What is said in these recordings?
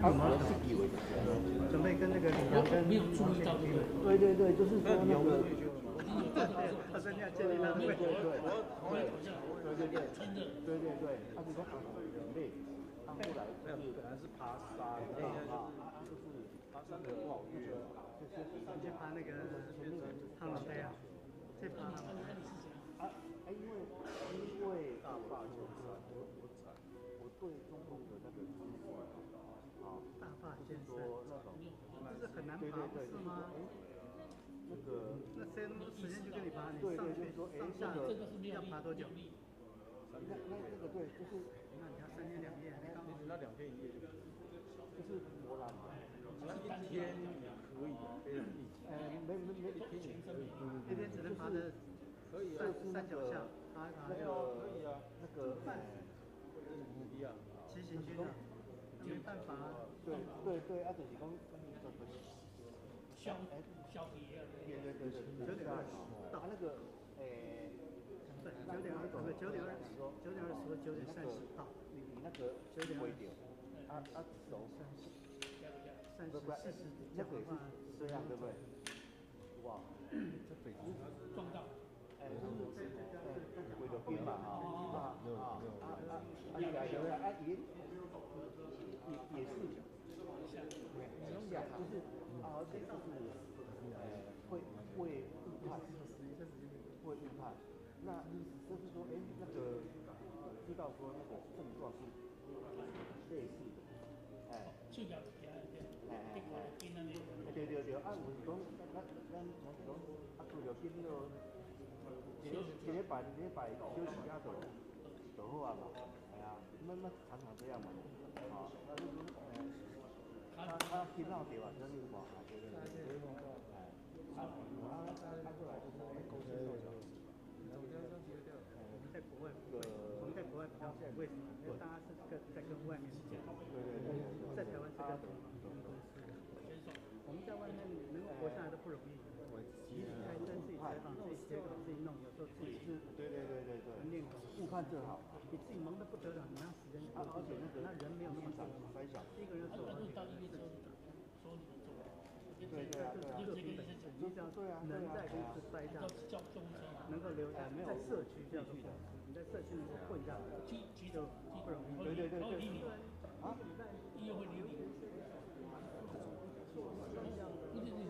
准备跟那个李阳跟没有注意到这个。对对对，就是说那个。他说你要建立他的位置。对，他是说很累，他后来没有，本来是爬山，就是爬山的不好约，去爬那个苍老杯啊，去爬。因为大坝就是我对中共的那个支持大坝先生，说那种这是很难爬是吗？那个那时间就跟你爬，你上去上下要爬多久？那个对，就是那你要3天2夜，那2天1夜就是波兰嘛，一天可以，非常密集。没1天也可以，一天只能爬的可以啊，山脚下爬一爬，可以啊，那个一样，骑行军啊，没办法啊。对，啊就是讲消皮啊。对9点20到那个对9点20说9点30到。你那个9点20走30、40那个也是这样对不对？哇，这北京撞到。为了兵嘛也是就是而且就是会误判，那就是说那个知道说那个症状是类似的，手脚对，啊，有是讲咱是讲啊，除了紧了，一礼拜休息下就好啊嘛，那常常这样嘛，他听到对吧？真的嘛，对。过来就是我们在国外比较为什么？因为大家是在跟外面讲，在台湾是跟公司。我们在外面能够活下来都不容易，自己开灯、自己采访、自己写稿、自己弄，有时候自己是对，练稿，误判正好，你自己忙得不得了，你哪有时间？而且那人没有那么少，一个人做完。到医院之后，说你们做。对，你只要能在公司待下，能够留在社区这样的，你在社区能够混下来，就不容易。对，啊，医院会理你。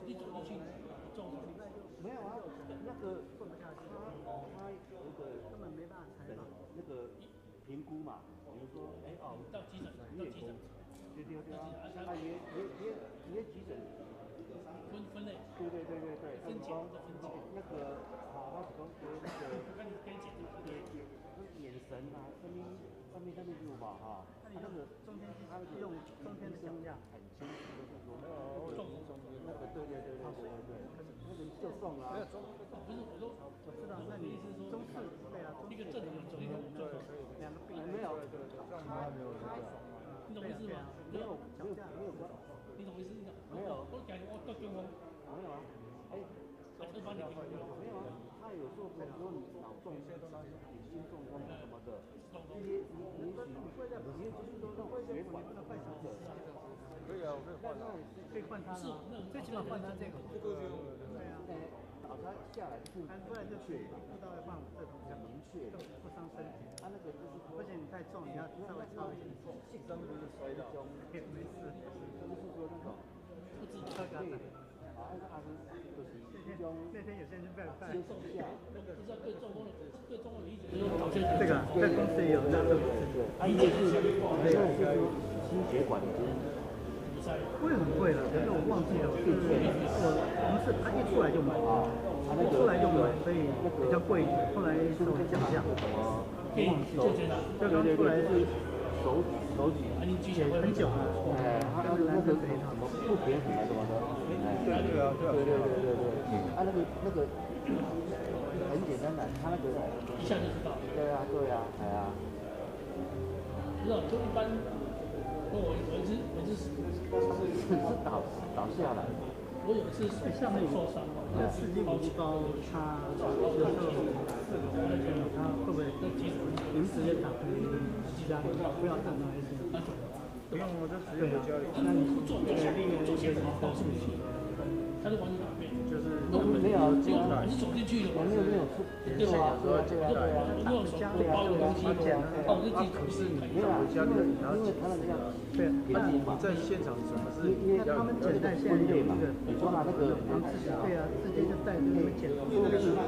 你走进去，没有啊，那个混不下去，他有一个根本没办法采访。那个评估嘛，比如说到急诊，对啊，也急诊。分类。对，分级那个他是讲眼神啊，上面有吧哈，那个中天用中天的讲价很清楚的是说，那个对，那个就送啊。不是我知道，那你中视对啊，一个正的中间2个病人没有，你懂意思吗？没有，你懂意思？没有，我感觉我到中风。没有啊，我就帮你评估。没有啊，他有时候比如说你脑中风、心中风什么的，这些你会在里面就是说那种血管的坏死者，可以啊，我可以换啊，可以换他了，最起码换他这个。对啊，把他下来不然就去不到要放这种比较明确，不伤身体。他那个就是说，而且你太重，你要稍微操一下。真不是摔倒，没事，就是说那种不自己车杆。那天有些人就拜拜。不知道对中风的理解。这个在公司也有那个。一个是心血管的。贵很贵了，可是我忘记了。我们是他一出来就买，所以比较贵。后来稍微降价。忘记了。这刚出来是手举，很久了。他们那个什么不便什么的。对，啊那个很简单的，他那个一下就知道。对啊，不知道，就一般，我一次是倒下来。我有一次下面受伤，那刺激不高，他有时候他会不会你们直接打其他不要等到一些。不用，我就直接回家里。那你做另外一个是到处去，他是完全改变，就是没有，我是走进去的，我没有出，对吧？我没有手不包的东西，我就自己可是你回家里，然后他那个样，对，那你在现场什么是？因为他们简单现在有一个，你说拿那个，对啊，直接就带着他们检查，那是那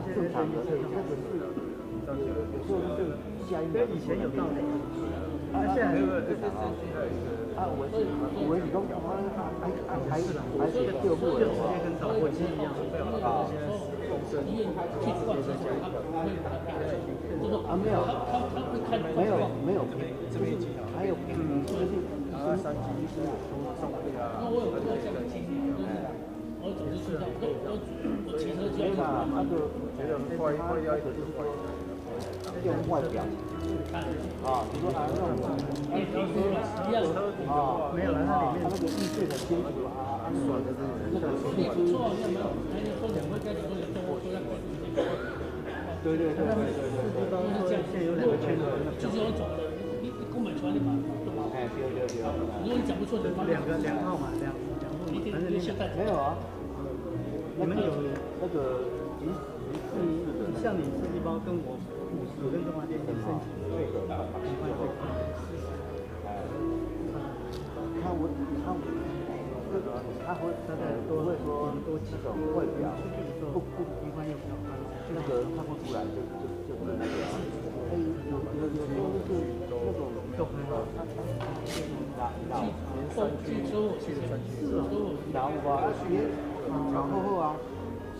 些正常的，那个是，有时候是加一点，以前有道理，那现在没有正常啊。我你讲还是就直接跟导播机一样啊。医院去换车时候，他不会把它改成，就是没有，他会看没有，这边几条，还有就是3级医生送会啊。那我有这样的经历，我走进去，我骑车去，没嘛，那个觉得快要一个就是快。用外表啊，比如说那种电瓶车一样啊，没有了，那里面它那个易碎很清楚啊，爽的这种。你错好像没有，还有说两会该讲说有动物说要管理。对，司机包说现在有2个圈子，就是有走的，你根本传你把，哎，对。如果你讲不错，你把2号码，2号码，反正你现在没有啊，你们有那个像你司机包跟我跟中华电信申请这个5块会。他会多几种外表不一般又比较宽，那个看不出来就是那个，有时候就是那种老吧，然后啊。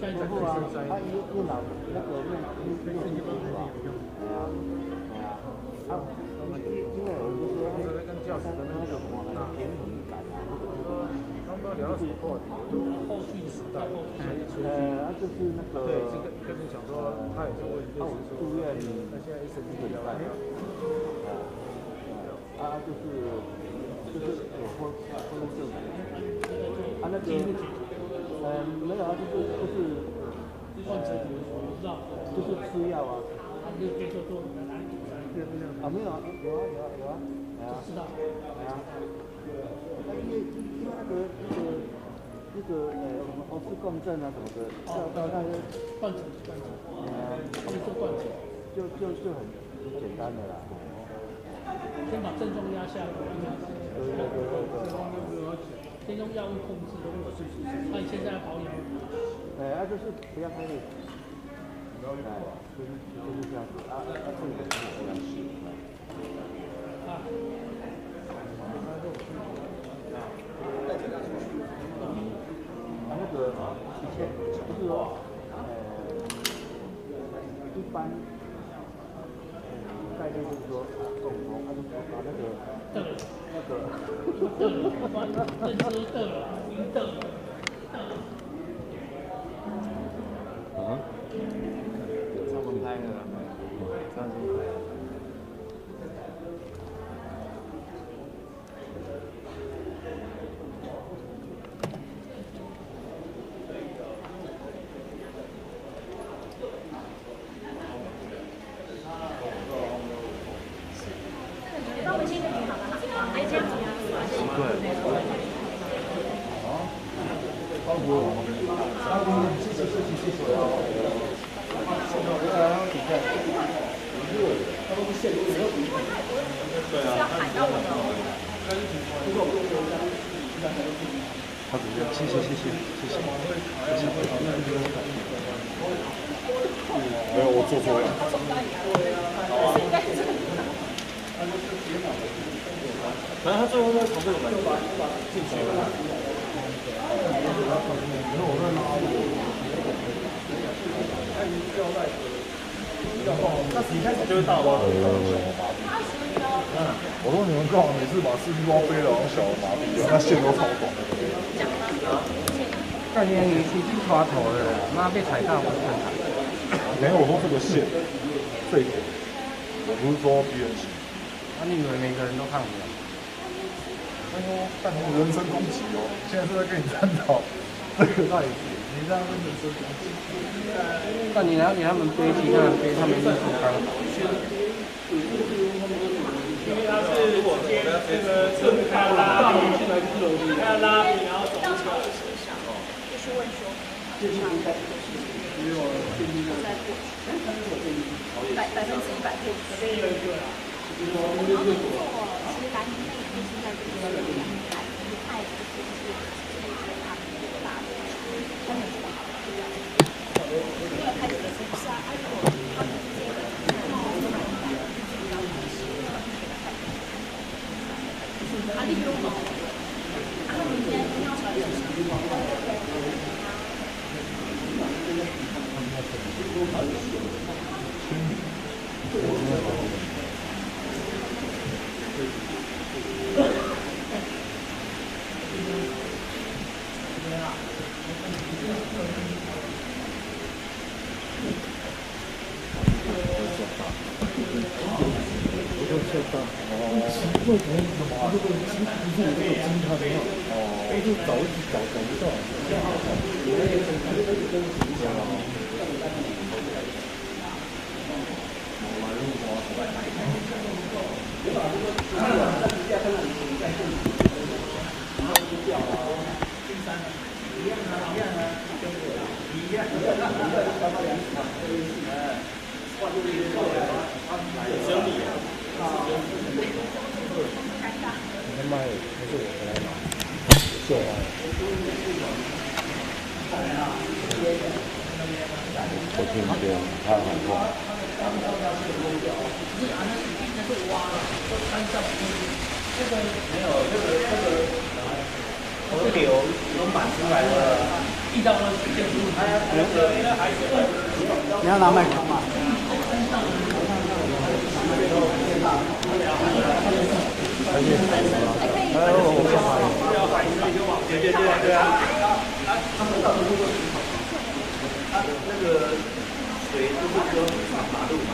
然后啊，他用脑那个用是吧？因为有人说那个教师的那个什么平衡感啊，刚刚聊到什么话题？后续时代，就是那个对，这个跟你讲说，他也是问，就是住院，那现在医生就聊了，就是有婚证，那个。没有啊，就是患者我不知道，就是吃药啊。他没有可以做啊，没有啊，有啊，知道。因为那个什么核磁共振啊什么的，到那个灌肠，他们做灌肠，就很简单的啦。先把症状压下来。对。先用药物控制，那你现在要保养？就是不要太累，就是这样子啊，这个是我这样试。那个以前就是说，一般概念就是说中风，就是把那个。他们拍的，上次拍。帮我们先个好不好？来这样子。好，主任，谢谢。没有，我做错了。反正他最后在从这个门进去了。那一开始就是大包的。我说你们干嘛每次把司机包背的好像小儿麻痹一样，那线都超短。概念已经抓头了，妈被踩到我看看。没有，我说这个线，这一点，我不是说别人骑。那你以为每个人都看不了？哎呦，但你人身攻击哦！现在是在跟你探讨这个到底你这样是人身攻击。那你拿给他们背，其他人背，他们一定不刚好。它是直接这个侧面还要拉比，还要拉比，然后走起来。就是问说，上100%过去，100%过去。这一个对啊。其实蓝营内部现在就是2派，一派就是他们的大的，他们是好的，另外派的是不是啊？如果他们这个啊，例如嘛，他们今天要出来是什么？为什么这个不是你这个金它没有？哦，就找不到。你他妈的，不是我回来拿，秀啊！我听不见，他很痛。河流有满出来的，遇到了建筑，你要拿麦克风吗？对啊，那个水就是说上马路嘛，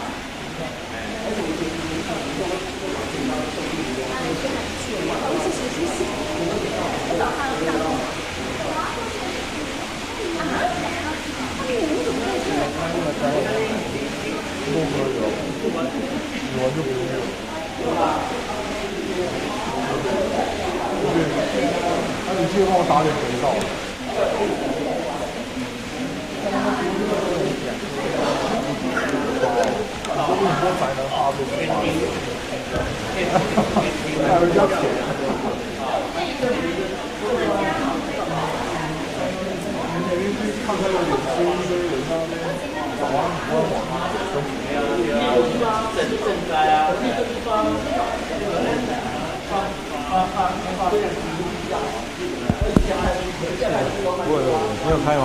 那你记得帮我打点肥皂。我跟你说才能发出来，还人家钱。看看有点吃一堆人那边早上很多网啊，赈灾啊。没有开吗？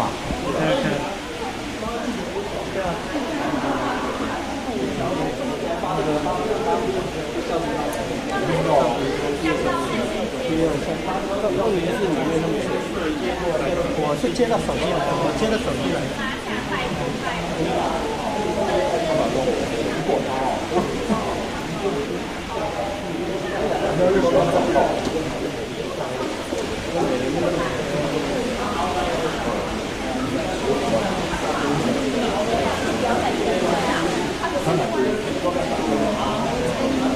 我是接到手机来，我接到手机来。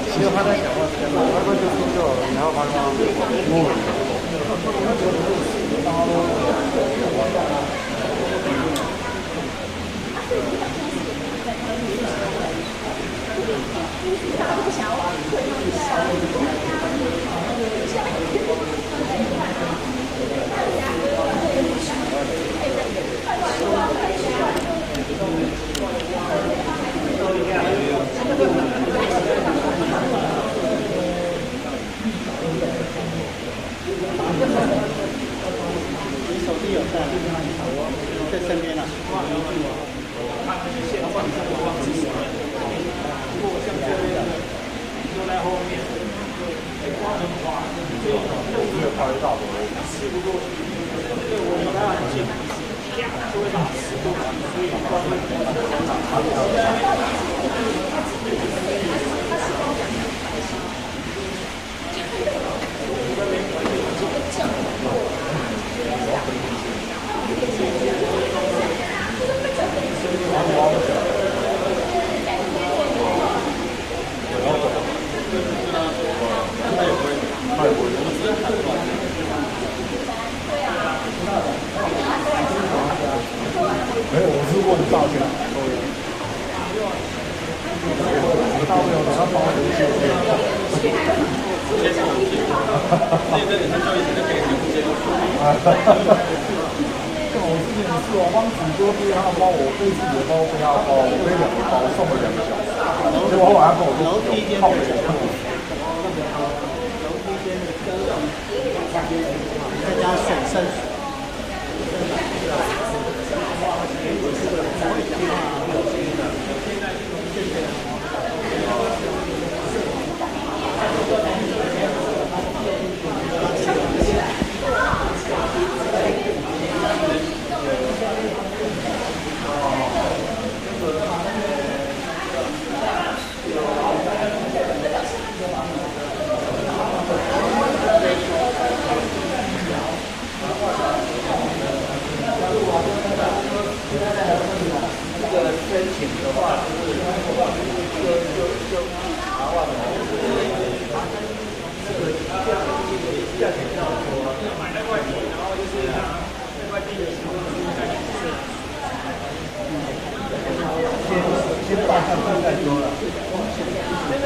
其实他在讲话，他就听就好了，然后他你手机有带，在身边啊。大不了等他包回去。这是我们这个人生教育就可以直接我之前是我帮主哥背他包，我背自己的包背他包，我背2个包送了2个小时，结果后来他跟我说泡水。再加水生水。申请的话，就麻烦了。这个价钱要说，买在外地，然后就是拿外地的时候再去试。先报上去再说了。真的，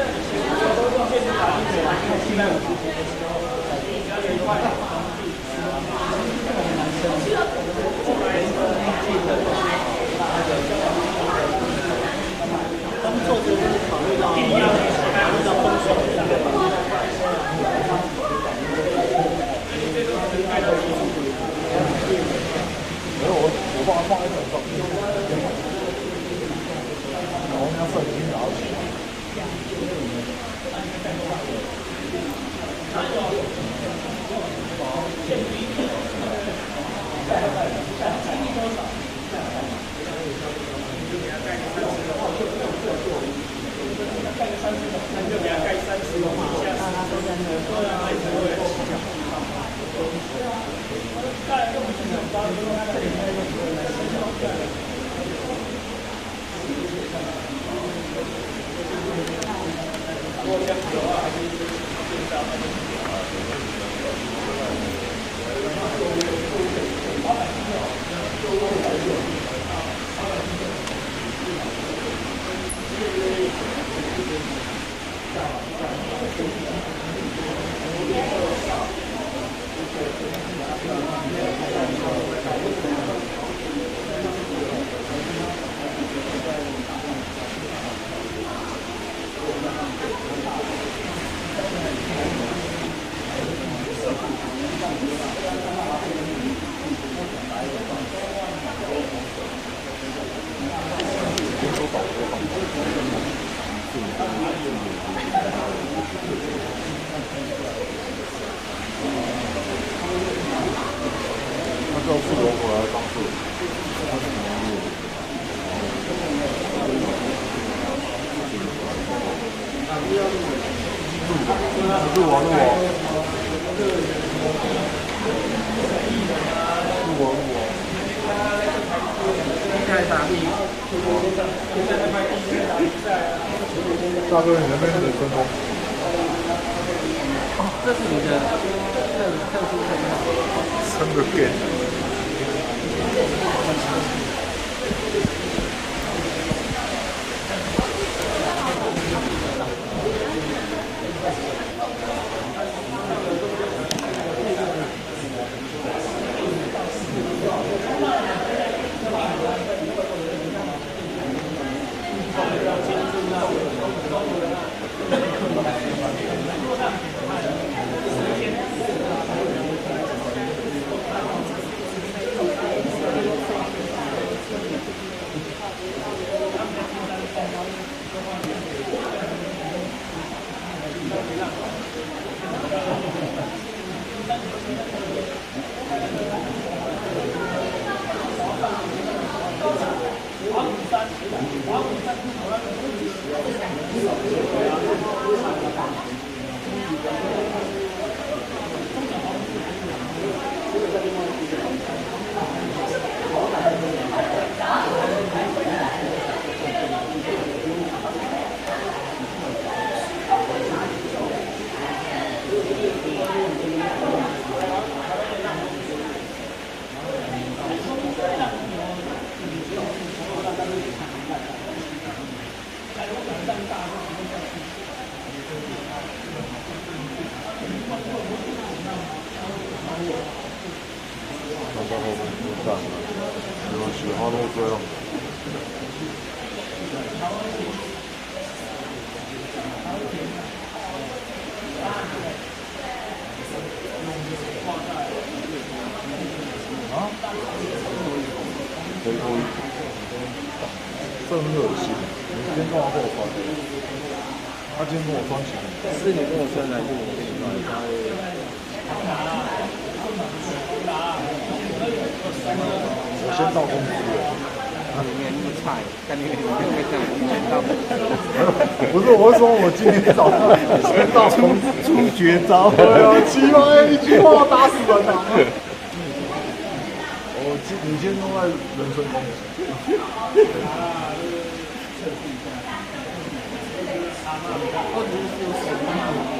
都用电子卡进去，看750的时候，只要1块。他们做这个是考虑到风险的。没有我把它放在手上，然后要圣经拿起来。盖个30种，那就给他盖30种以下，让他都在那个才会有起价。当然，用这种包，因为它这里面有如果这样子的话，还是更高。那就复活回来方式。录我。盖啥地？大哥，你那边是分工？这是你的特殊称号。撑个电。干，没关系，他都这样。啊？最后一，这很恶心。你今天干嘛跟我穿？他今天跟我穿起来。是你跟我穿还是我跟你穿？我先到公司了。里面那么菜，看你们会这样提前到。不是，我是说我今天早上先到公司出绝招。对啊，起码一句话打死人啊！你今天都在人身攻击。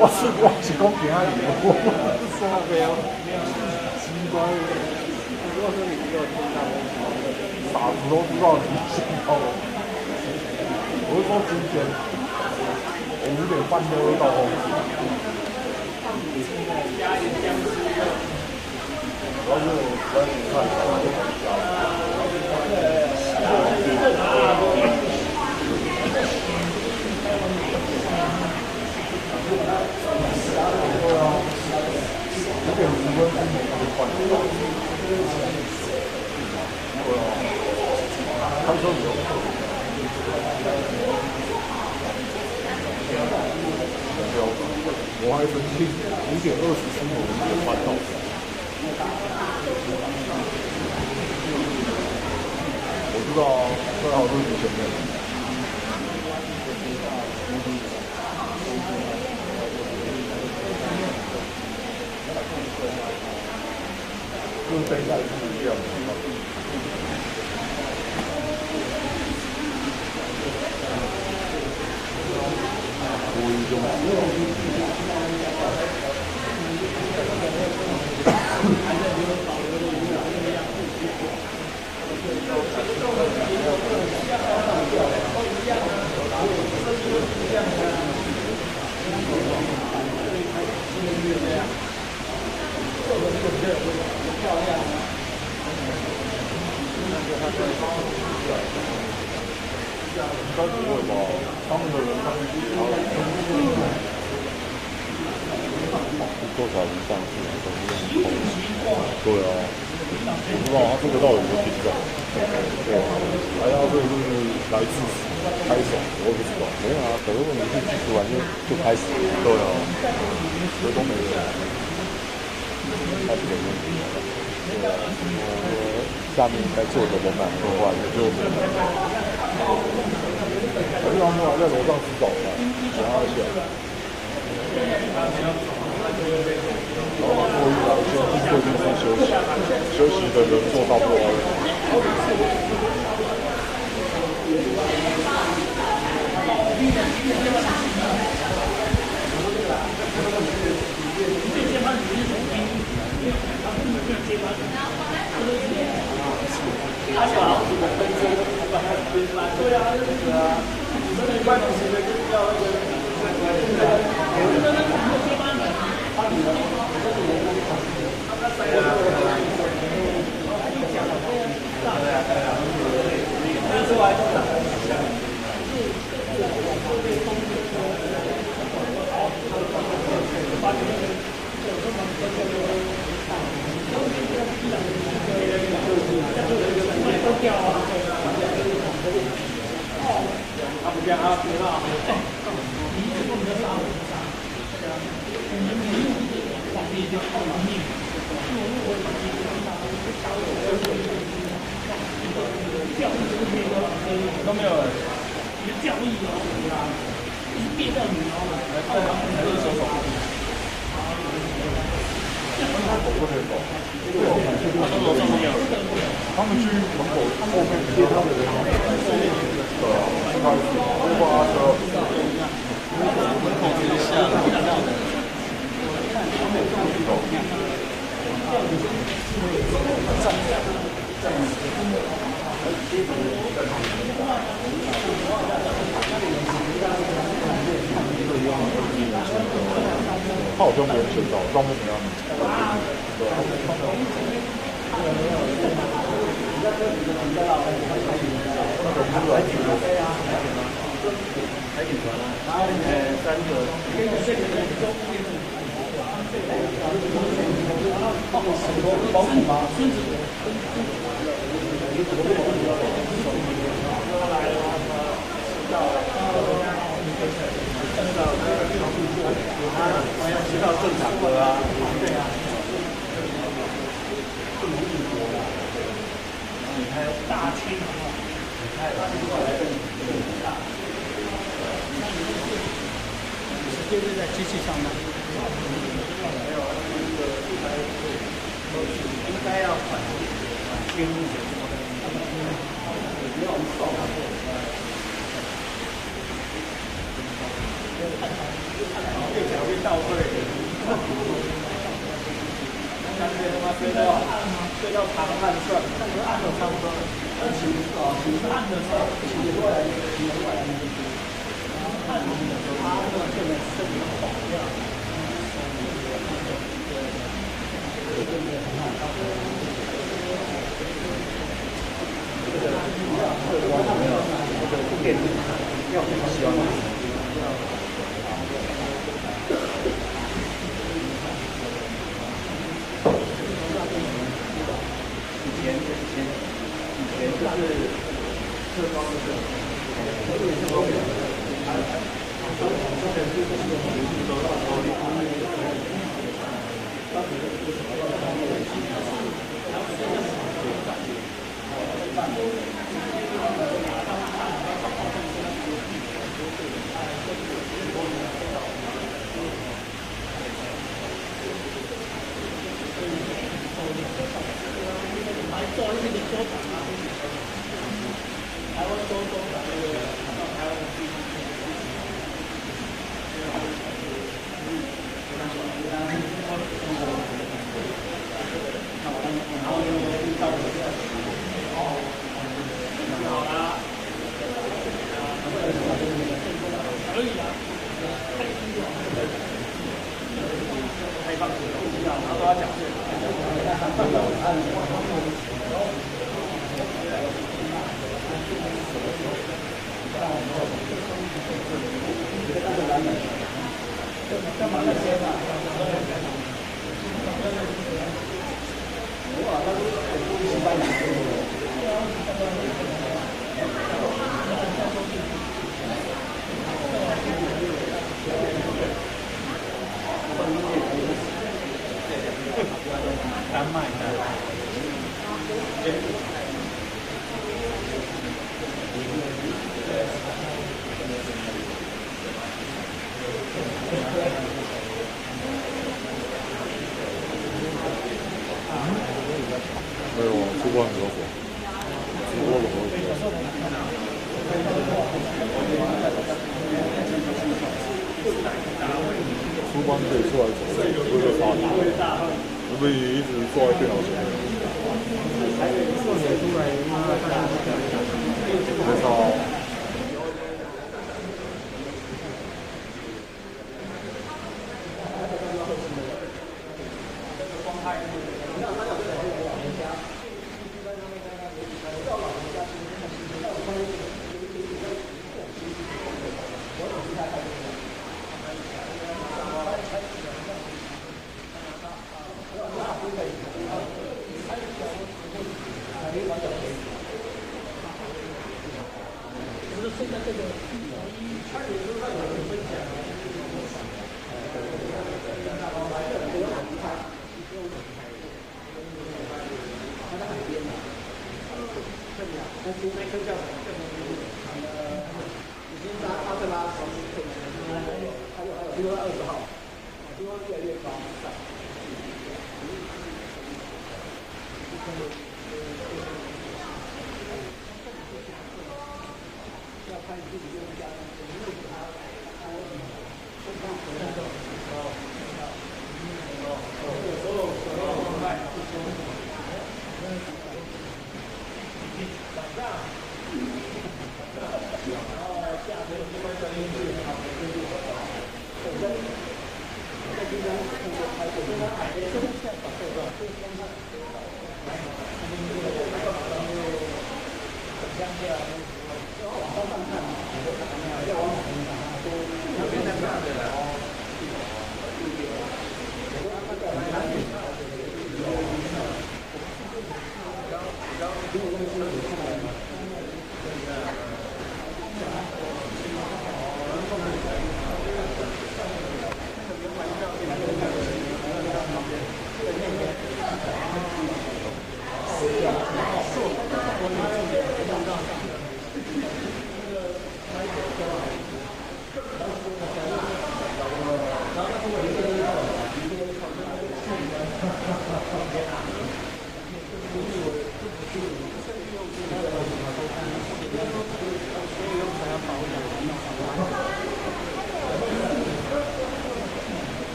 我是公平啊！我是说没有奇怪。如果说你给我听到，傻子都知道你信到了。我是说今天，我5点半就会到公司。主要是我实在是太早了，对啊，5点10分就换。对啊，开车比较快。我还生气，5点20分我们就换到。我知道啊，最好就是前面。就是这一代是一样的。无意中。应该不会吧？他们的人上去，多少人上去都是用空气。对啊，我不知道他这个到底有没有听到。对啊，还要这个是来自开手，我也不知道。没有啊，可是问题是技术完就开始了。对啊，这都没有。开始有问题了。对啊，下面该做的人蛮多话也就。可是他们还在楼上吃早餐，想要起来。然后过一来先进会议室休息，休息的人做到不完。对啊，对啊，真的办公室的就是要那个。都没有人，一个教义哦，一变到你哦，还是手手。他走不可以走，他楼上没有人，他们去门口后面接他们的人。对啊，他不发车，门口直接下了。他好像没有签到，上面没有。对啊，知道正常的啊，对啊。你还有大清啊，你看直接就在机器上吗？没有，应该要缓清一点，不要送。越讲越倒退，干脆他妈追到长按算，那个按的差不多，请按的时候，请过来，按的时候，他那个现在身体跑掉。电子要很喜欢。以前就是这方面的，这方面的，没有，出关比较少，直播的出关可以出来走，不会发达，除非一直坐在电脑前面。没差。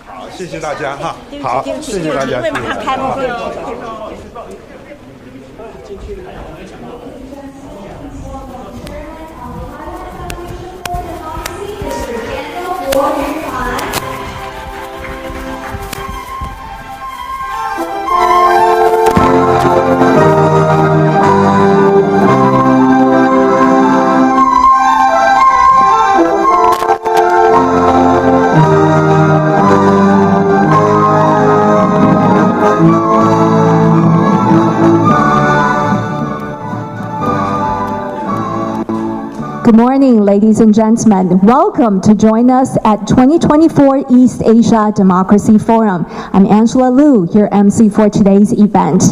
好，谢谢大家哈。好，谢谢大家。会马上开幕。Good morning, ladies and gentlemen. Welcome to join us at 2024 East Asia Democracy Forum. I'm Angela Liu, your MC for today's event.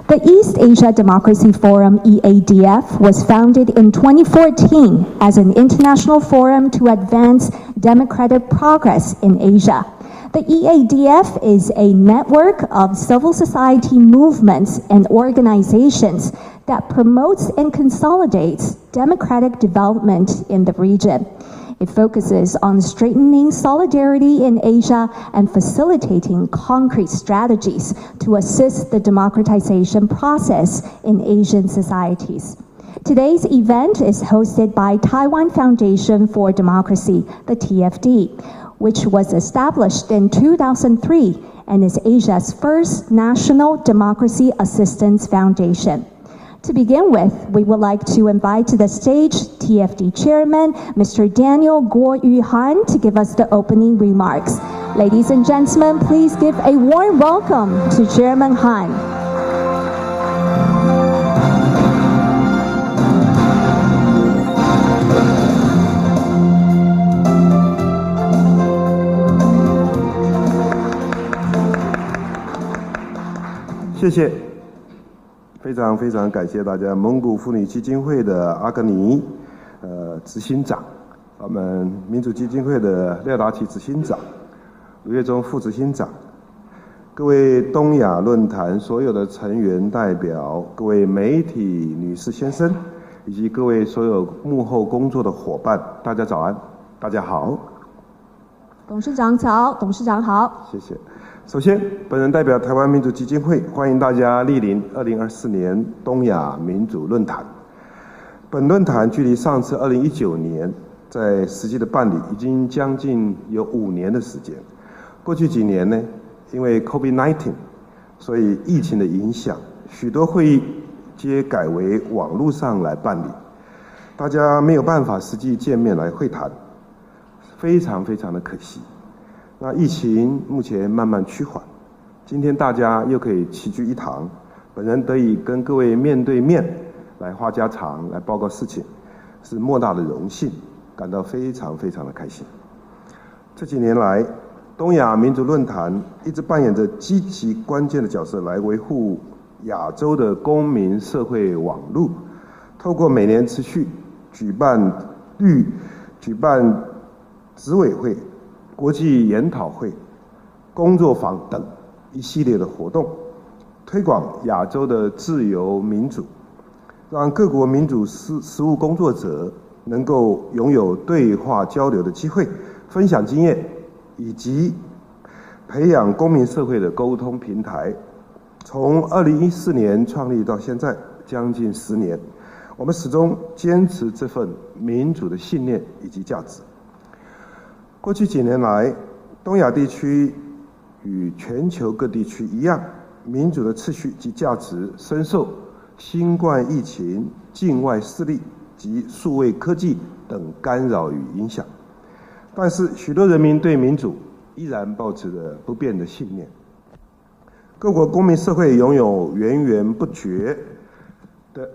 The East Asia Democracy Forum, EADF, was founded in 2014 as an international forum to advance democratic progress in Asia. The EADF is a network of civil society movements and organizations that promotes and consolidates democratic development in the region. It focuses on strengthening solidarity in Asia and facilitating concrete strategies to assist the democratization process in Asian societies. Today's event is hosted by Taiwan Foundation for Democracy, the TFD, which was established in 2003 and is Asia's first national democracy assistance foundation. To begin with, we would like to invite to the stage TFD Chairman, Mr. Daniel Guo Han, to give us the opening remarks. Ladies and gentlemen, please give a warm welcome to Chairman Han. Thank you. 非常感谢大家，蒙古妇女基金会的阿格尼执行长，我们民主基金会的廖达奇执行长，卢月忠副执行长，各位东亚论坛所有的成员代表，各位媒体女士先生，以及各位所有幕后工作的伙伴，大家早安，大家好。董事长早，董事长好。谢谢。首先，本人代表台湾民主基金会，欢迎大家莅临2024年东亚民主论坛。本论坛距离上次2019年在实际的办理，已经将近有5年的时间。过去几年呢，因为 COVID-19， 所以疫情的影响，许多会议皆改为网络上来办理，大家没有办法实际见面来会谈，非常的可惜。那疫情目前慢慢趋缓，今天大家又可以齐聚一堂，本人得以跟各位面对面来话家常，来报告事情，是莫大的荣幸，感到非常非常的开心。这几年来，东亚民主论坛一直扮演着积极关键的角色，来维护亚洲的公民社会网络，透过每年持续举办执委会、国际研讨会、工作坊等一系列的活动，推广亚洲的自由民主，让各国民主实务工作者能够拥有对话交流的机会，分享经验，以及培养公民社会的沟通平台。从2014年创立到现在将近10年，我们始终坚持这份民主的信念以及价值。过去几年来，东亚地区与全球各地区一样，民主的秩序及价值深受新冠疫情、境外势力及数位科技等干扰与影响。但是许多人民对民主依然抱持着不变的信念。各国公民社会拥有源源不绝的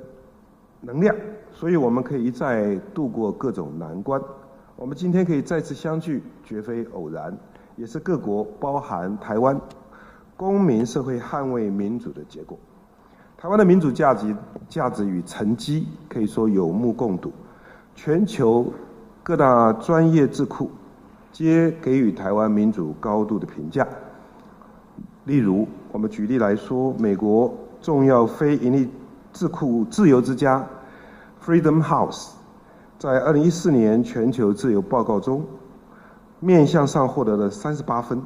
能量，所以我们可以一再度过各种难关。我们今天可以再次相聚，绝非偶然，也是各国包含台湾公民社会捍卫民主的结果。台湾的民主价值与成绩可以说有目共睹，全球各大专业智库皆给予台湾民主高度的评价。例如，我们举例来说，美国重要非营利智库自由之家 Freedom House 在2014年全球自由报告中，面向上获得了38分，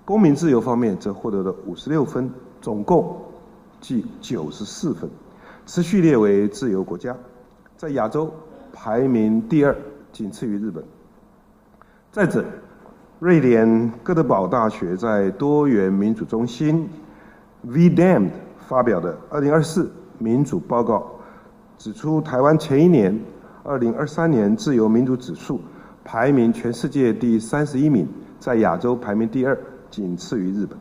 公民自由方面则获得了56分，总共计94分，持续列为自由国家，在亚洲排名第2，仅次于日本。再者，瑞典哥德堡大学在多元民主中心 VDAM 发表的2024民主报告指出，台湾前一年2023年自由民主指数排名全世界第31名，在亚洲排名第2，仅次于日本。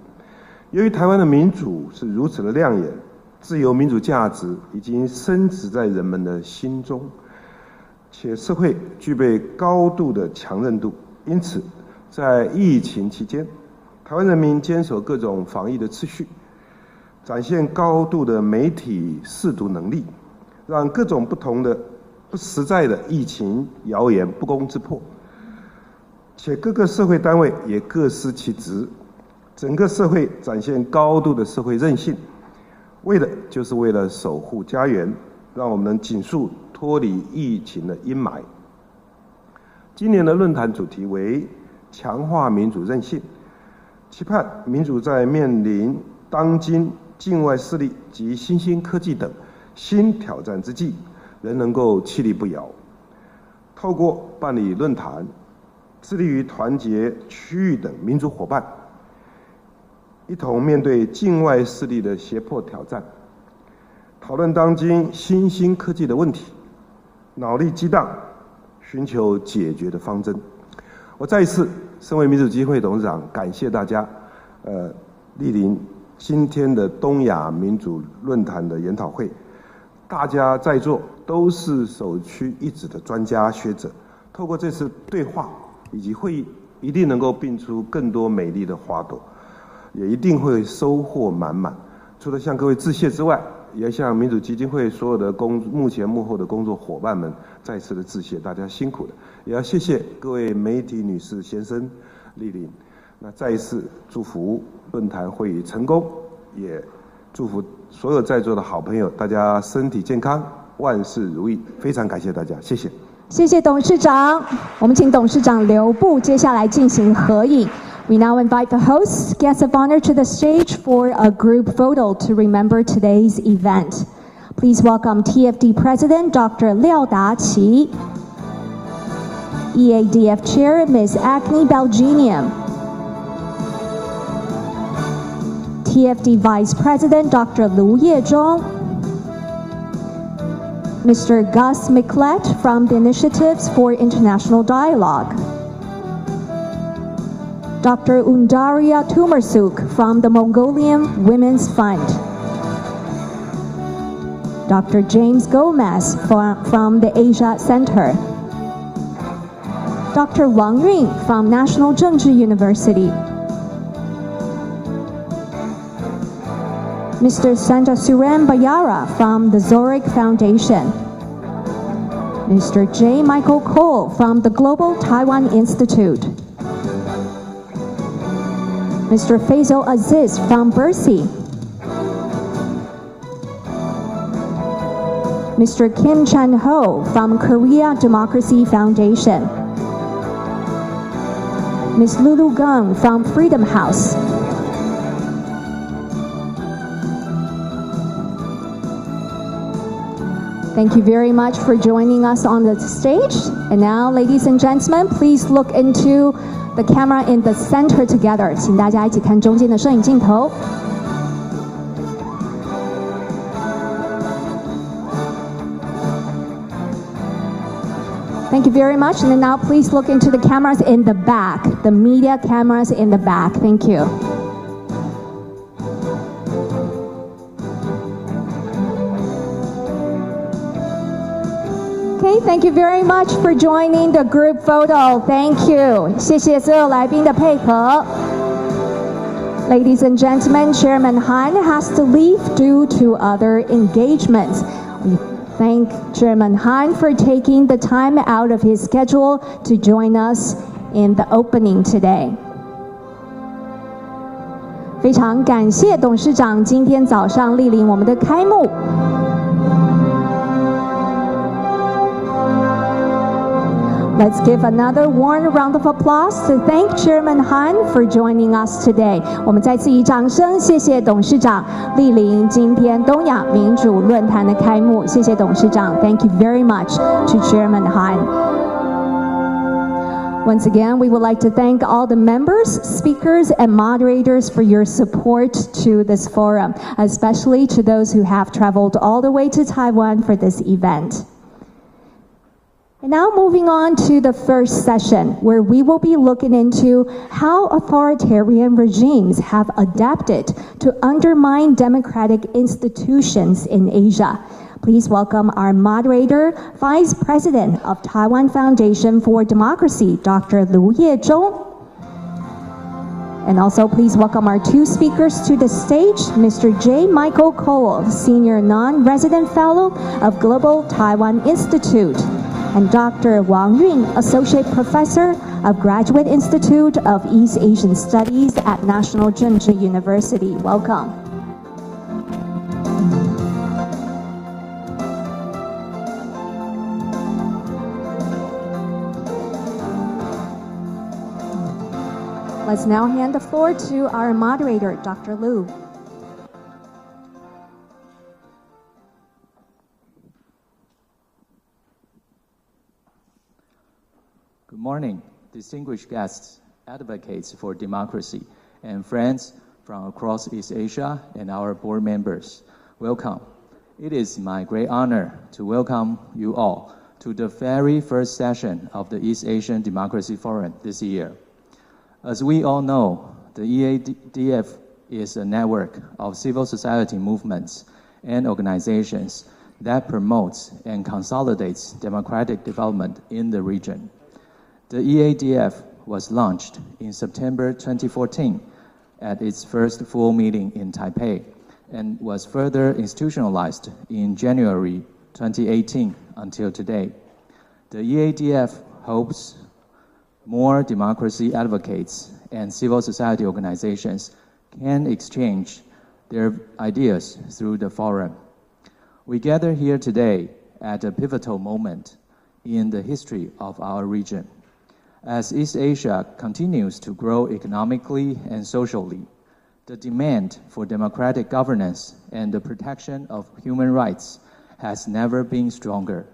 由于台湾的民主是如此的亮眼，自由民主价值已经深植在人们的心中，且社会具备高度的强韧度，因此在疫情期间，台湾人民坚守各种防疫的秩序，展现高度的媒体识读能力，让各种不同的不实在的疫情谣言不攻自破，且各个社会单位也各司其职，整个社会展现高度的社会韧性，为的就是为了守护家园，让我们能尽速脱离疫情的阴霾。今年的论坛主题为强化民主韧性，期盼民主在面临当今境外势力及新兴科技等新挑战之际，仍能够屹立不摇。透过办理论坛，致力于团结区域等民主伙伴，一同面对境外势力的胁迫挑战，讨论当今新兴科技的问题，脑力激荡，寻求解决的方针。我再一次身为民主基金会董事长，感谢大家莅临今天的东亚民主论坛的研讨会。大家在座都是首屈一指的专家学者，透过这次对话以及会议，一定能够迸出更多美丽的花朵，也一定会收获满满。除了向各位致谢之外，也向民主基金会所有的幕前幕后的工作伙伴们再次的致谢，大家辛苦了。也要谢谢各位媒体女士先生莅临。那再一次祝福论坛会议成功，也祝福所有在座的好朋友，大家身体健康，万事如意。非常感谢大家，谢谢。谢谢董事长，我们请董事长留步，接下来进行合影。We now invite the hosts, guests of honor to the stage for a group photo to remember today's event. Please welcome TFD President Dr. Liao Da-Qi, EADF Chair Ms. Agni Belginium, TFD Vice President Dr. Lu Yezhong, Mr. Gus Miklet from the Initiatives for International Dialogue, Dr. Undaria Tumersuk from the Mongolian Women's Fund, Dr. James Gomez from the Asia Center, Dr. Wang Yun from National Zhengzhi University, Mr. Sanjasuran Bayara from the Zurich Foundation, Mr. J. Michael Cole from the Global Taiwan Institute, Mr. Faisal Aziz from Bercy, Mr. Kim Chan-ho from Korea Democracy Foundation, Ms. Lulu Gung from Freedom House, Thank you very much for joining us on the stage. And now, ladies and gentlemen, please look into the camera in the center together. 请大家一起看中间的摄影镜头。Thank you very much. And then now please look into the cameras in the back, the media cameras in the back. Thank you. Okay, thank you very much for joining the group photo. Thank you. 谢谢所有来宾的配合。Ladies and gentlemen, Chairman Han has to leave due to other engagements. We thank Chairman Han for taking the time out of his schedule to join us in the opening today. 非常感谢董事长今天早上莅临我们的开幕。Let's give another warm round of applause to thank Chairman Han for joining us today. 我们再次以掌声谢谢董事长莅临今天东亚民主论坛的开幕。谢谢董事长 ，Thank you very much to Chairman Han. Once again, we would like to thank all the members, speakers, and moderators for your support to this forum, especially to those who have traveled all the way to Taiwan for this event. And now moving on to the first session, where we will be looking into how authoritarian regimes have adapted to undermine democratic institutions in Asia. Please welcome our moderator, Vice President of Taiwan Foundation for Democracy, Dr. Lu Yezhong. And also please welcome our two speakers to the stage, Mr. J. Michael Cole, Senior Non-Resident Fellow of Global Taiwan Institute, and Dr. Wang Yun, Associate Professor of Graduate Institute of East Asian Studies at National Zhengzhi University. Welcome. Let's now hand the floor to our moderator, Dr. Lu. Good morning, distinguished guests, advocates for democracy, and friends from across East Asia and our board members. Welcome. It is my great honor to welcome you all to the very first session of the East Asian Democracy Forum this year. As we all know, the EADF is a network of civil society movements and organizations that promotes and consolidates democratic development in the region. The EADF was launched in September 2014 at its first full meeting in Taipei and was further institutionalized in January 2018 until today. The EADF hopes more democracy advocates and civil society organizations can exchange their ideas through the forum. We gather here today at a pivotal moment in the history of our region. As East Asia continues to grow economically and socially, the demand for democratic governance and the protection of human rights has never been stronger.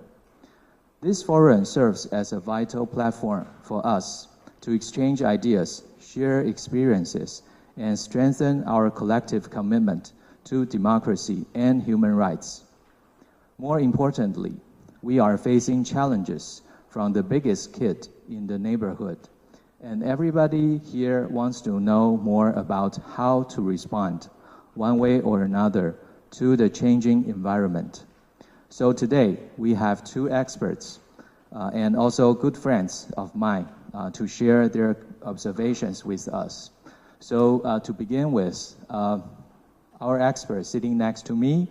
This forum serves as a vital platform for us to exchange ideas, share experiences, and strengthen our collective commitment to democracy and human rights. More importantly, we are facing challenges from the biggest kid in the neighborhood, and everybody here wants to know more about how to respond, one way or another, to the changing environment. So today we have two experts and also good friends of mine to share their observations with us. So to begin with, our expert sitting next to me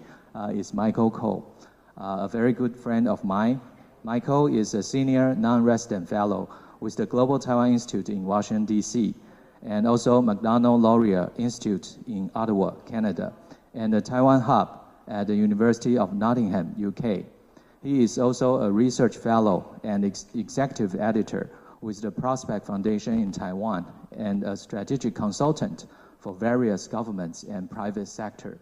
is Michael Ko, a very good friend of mine. Michael is a senior non-resident fellow with the Global Taiwan Institute in Washington, D.C., and also MacDonald Laurier Institute in Ottawa, Canada, and the Taiwan Hub at the University of Nottingham, UK. He is also a research fellow and executive editor with the Prospect Foundation in Taiwan and a strategic consultant for various governments and private sector.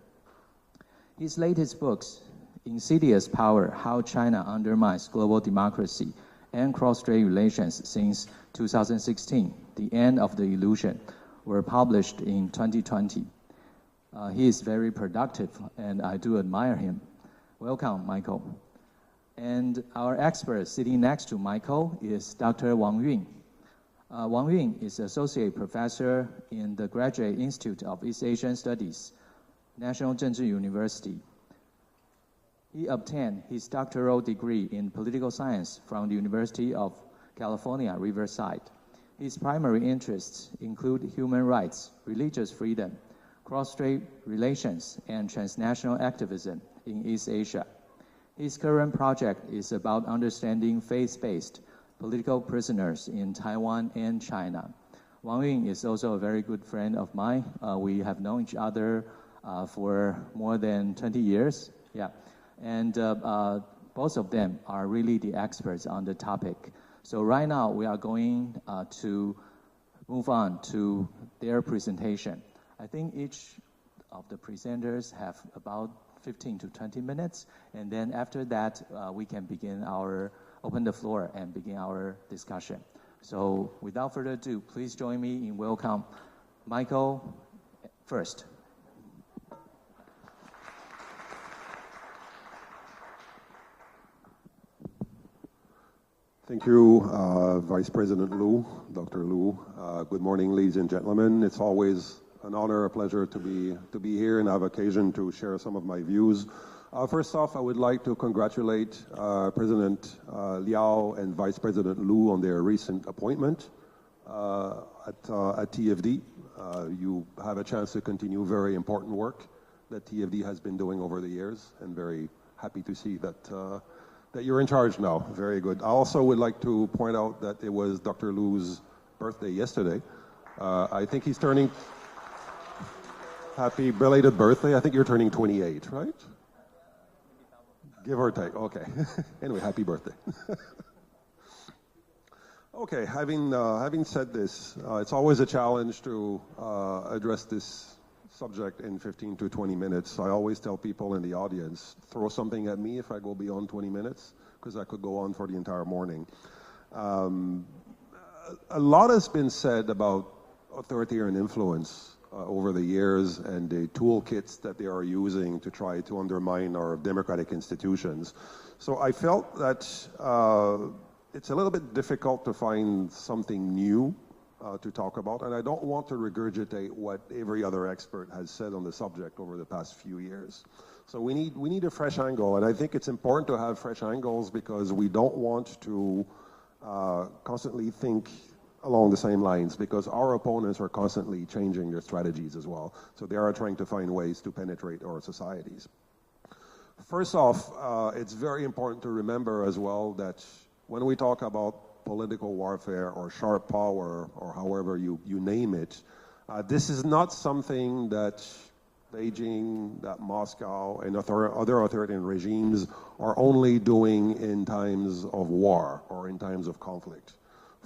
His latest books, Insidious Power, How China Undermines Global Democracy and Cross-Strait Relations Since 2016, The End of the Illusion, were published in 2020. He is very productive, and I do admire him. Welcome, Michael. And our expert sitting next to Michael is Dr. Wang Yun. Wang Yun is Associate Professor in the Graduate Institute of East Asian Studies, National Zhengzhi University. He obtained his doctoral degree in political science from the University of California, Riverside. His primary interests include human rights, religious freedom, cross-strait relations, and transnational activism in East Asia. His current project is about understanding faith-based political prisoners in Taiwan and China. Wang Yun is also a very good friend of mine. We have known each other for more than 20 years. Yeah. And both of them are really the experts on the topic. So right now we are going to move on to their presentation. I think each of the presenters have about 15 to 20 minutes, and then after that we can open the floor and begin our discussion. So without further ado, please join me in welcome Michael first. Thank you, Vice President Liu, Dr. Liu. Good morning, ladies and gentlemen. It's always an honor, a pleasure to be here and have occasion to share some of my views. First off, I would like to congratulate President Liao and Vice President Liu on their recent appointment at TFD. You have a chance to continue very important work that TFD has been doing over the years, and very happy to see that you're in charge now. Very good. I also would like to point out that it was Dr. Liu's birthday yesterday. I think he's turning... Happy belated birthday. I think you're turning 28, right? Give or take. Okay. Anyway, happy birthday. Okay, having said this, it's always a challenge to address this subject in 15 to 20 minutes. I always tell people in the audience, throw something at me if I go beyond 20 minutes, because I could go on for the entire morning. A lot has been said about authoritarian influence over the years and the toolkits that they are using to try to undermine our democratic institutions. So I felt that it's a little bit difficult to find something new to talk about, and I don't want to regurgitate what every other expert has said on the subject over the past few years. So we need a fresh angle, and I think it's important to have fresh angles because we don't want to constantly think along the same lines, because our opponents are constantly changing their strategies as well. So they are trying to find ways to penetrate our societies. First off, it's very important to remember as well that when we talk about political warfare or sharp power or however you name it, this is not something that Beijing, that Moscow, and other authoritarian regimes are only doing in times of war or in times of conflict.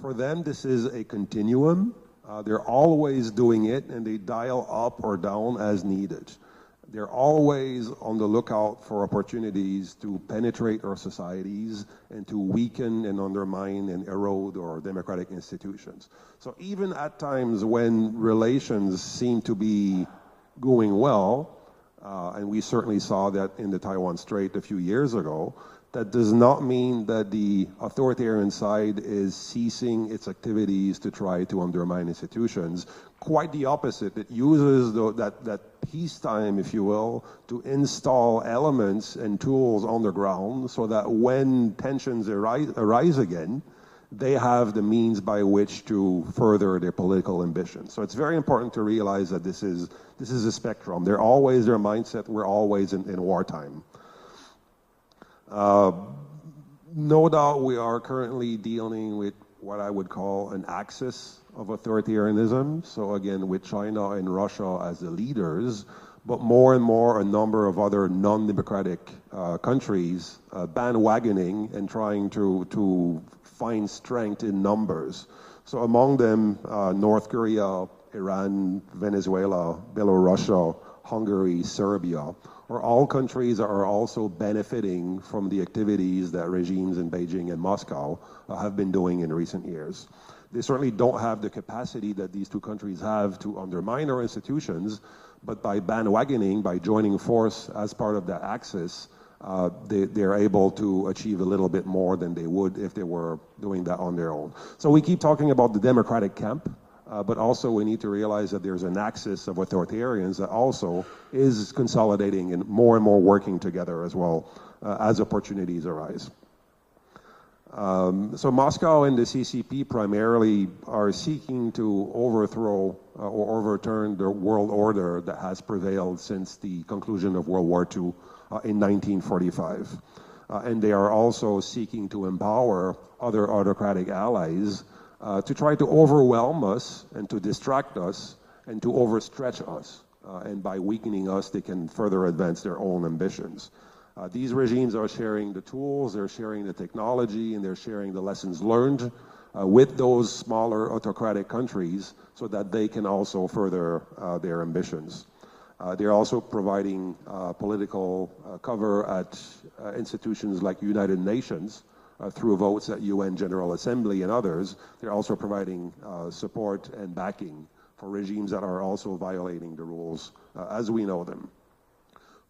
For them, this is a continuum. They're always doing it, and they dial up or down as needed. They're always on the lookout for opportunities to penetrate our societies and to weaken and undermine and erode our democratic institutions. So even at times when relations seem to be going well, and we certainly saw that in the Taiwan Strait a few years ago. That does not mean that the authoritarian side is ceasing its activities to try to undermine institutions. Quite the opposite. It uses that peacetime, if you will, to install elements and tools on the ground so that when tensions arise again, they have the means by which to further their political ambitions. So it's very important to realize that this is a spectrum. They're always their mindset. We're always in wartime. No doubt we are currently dealing with what I would call an axis of authoritarianism. So again, with China and Russia as the leaders, but more and more a number of other non-democratic countries bandwagoning and trying to find strength in numbers. So among them, North Korea, Iran, Venezuela, Belarus, Hungary, Serbia, are all countries that are also benefiting from the activities that regimes in Beijing and Moscow have been doing in recent years. They certainly don't have the capacity that these two countries have to undermine our institutions, but by bandwagoning, by joining force as part of that axis, they're able to achieve a little bit more than they would if they were doing that on their own. So we keep talking about the democratic camp, but also we need to realize that there's an axis of authoritarians that also is consolidating and more working together as well as opportunities arise. So Moscow and the CCP primarily are seeking to overthrow or overturn the world order that has prevailed since the conclusion of World War II in 1945. And they are also seeking to empower other autocratic allies to try to overwhelm us and to distract us and to overstretch us. And by weakening us, they can further advance their own ambitions. These regimes are sharing the tools, they're sharing the technology, and they're sharing the lessons learned with those smaller autocratic countries so that they can also further their ambitions. They're also providing political cover at institutions like United Nations, through votes at UN General Assembly and others. They're also providing support and backing for regimes that are also violating the rules as we know them.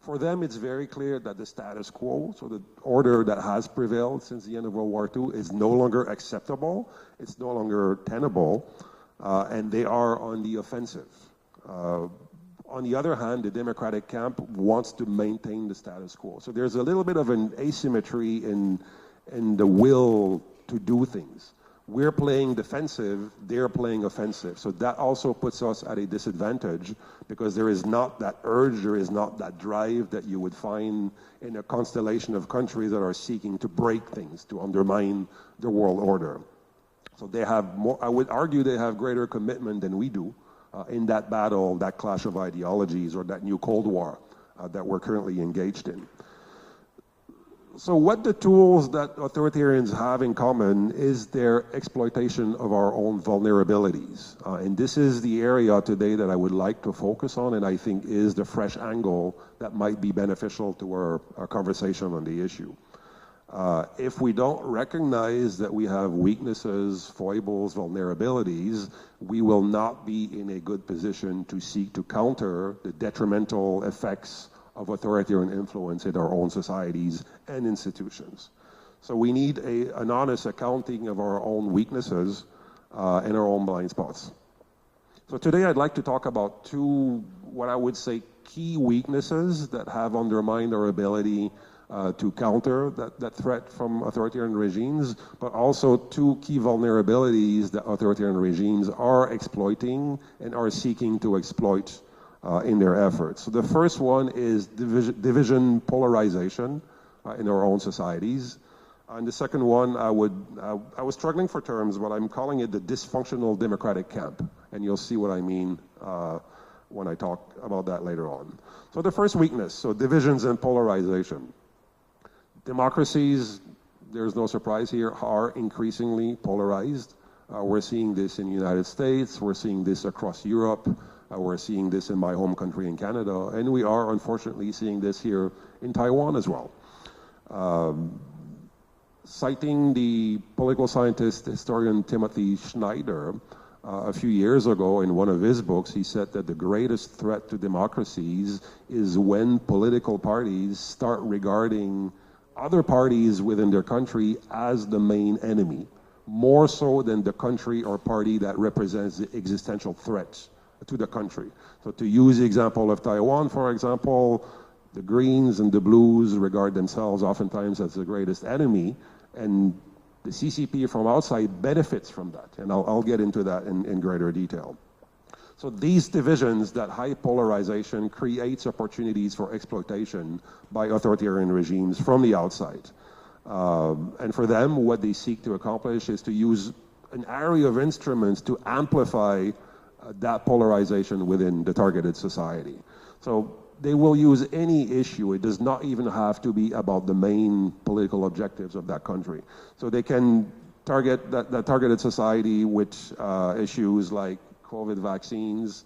For them, it's very clear that the status quo, so the order that has prevailed since the end of World War II, is no longer acceptable, it's no longer tenable, and they are on the offensive. On the other hand, the democratic camp wants to maintain the status quo. So there's a little bit of an asymmetry in the will to do things. We're playing defensive, they're playing offensive. So that also puts us at a disadvantage because there is not that urge, there is not that drive that you would find in a constellation of countries that are seeking to break things, to undermine the world order. So they have more, I would argue they have greater commitment than we do in that battle, that clash of ideologies, or that new Cold War that we're currently engaged in. So what the tools that authoritarians have in common is their exploitation of our own vulnerabilities. And this is the area today that I would like to focus on, and I think is the fresh angle that might be beneficial to our conversation on the issue. If we don't recognize that we have weaknesses, foibles, vulnerabilities, we will not be in a good position to seek to counter the detrimental effects of authoritarian influence in our own societies and institutions. So we need an honest accounting of our own weaknesses and our own blind spots. So today I'd like to talk about two, what I would say, key weaknesses that have undermined our ability to counter that threat from authoritarian regimes, but also two key vulnerabilities that authoritarian regimes are exploiting and are seeking to exploit in their efforts. So the first one is division, polarization in our own societies. And the second one, I was struggling for terms, but I'm calling it the dysfunctional democratic camp. And you'll see what I mean when I talk about that later on. So the first weakness, so divisions and polarization. Democracies, there's no surprise here, are increasingly polarized. We're seeing this in the United States, we're seeing this across Europe, we're seeing this in my home country in Canada, and we are unfortunately seeing this here in Taiwan as well. Citing the political scientist, historian Timothy Schneider, A few years ago, in one of his books, he said that the greatest threat to democracies is when political parties start regarding other parties within their country as the main enemy, more so than the country or party that represents the existential threat to the country. So to use the example of Taiwan, for example, the Greens and the Blues regard themselves oftentimes as the greatest enemy, and the CCP from outside benefits from that, and I'll get into that in greater detail. So these divisions, that high polarization, creates opportunities for exploitation by authoritarian regimes from the outside. And for them, what they seek to accomplish is to use an array of instruments to amplify that polarization within the targeted society. So they will use any issue. It does not even have to be about the main political objectives of that country. So they can target that targeted society with issues like COVID vaccines,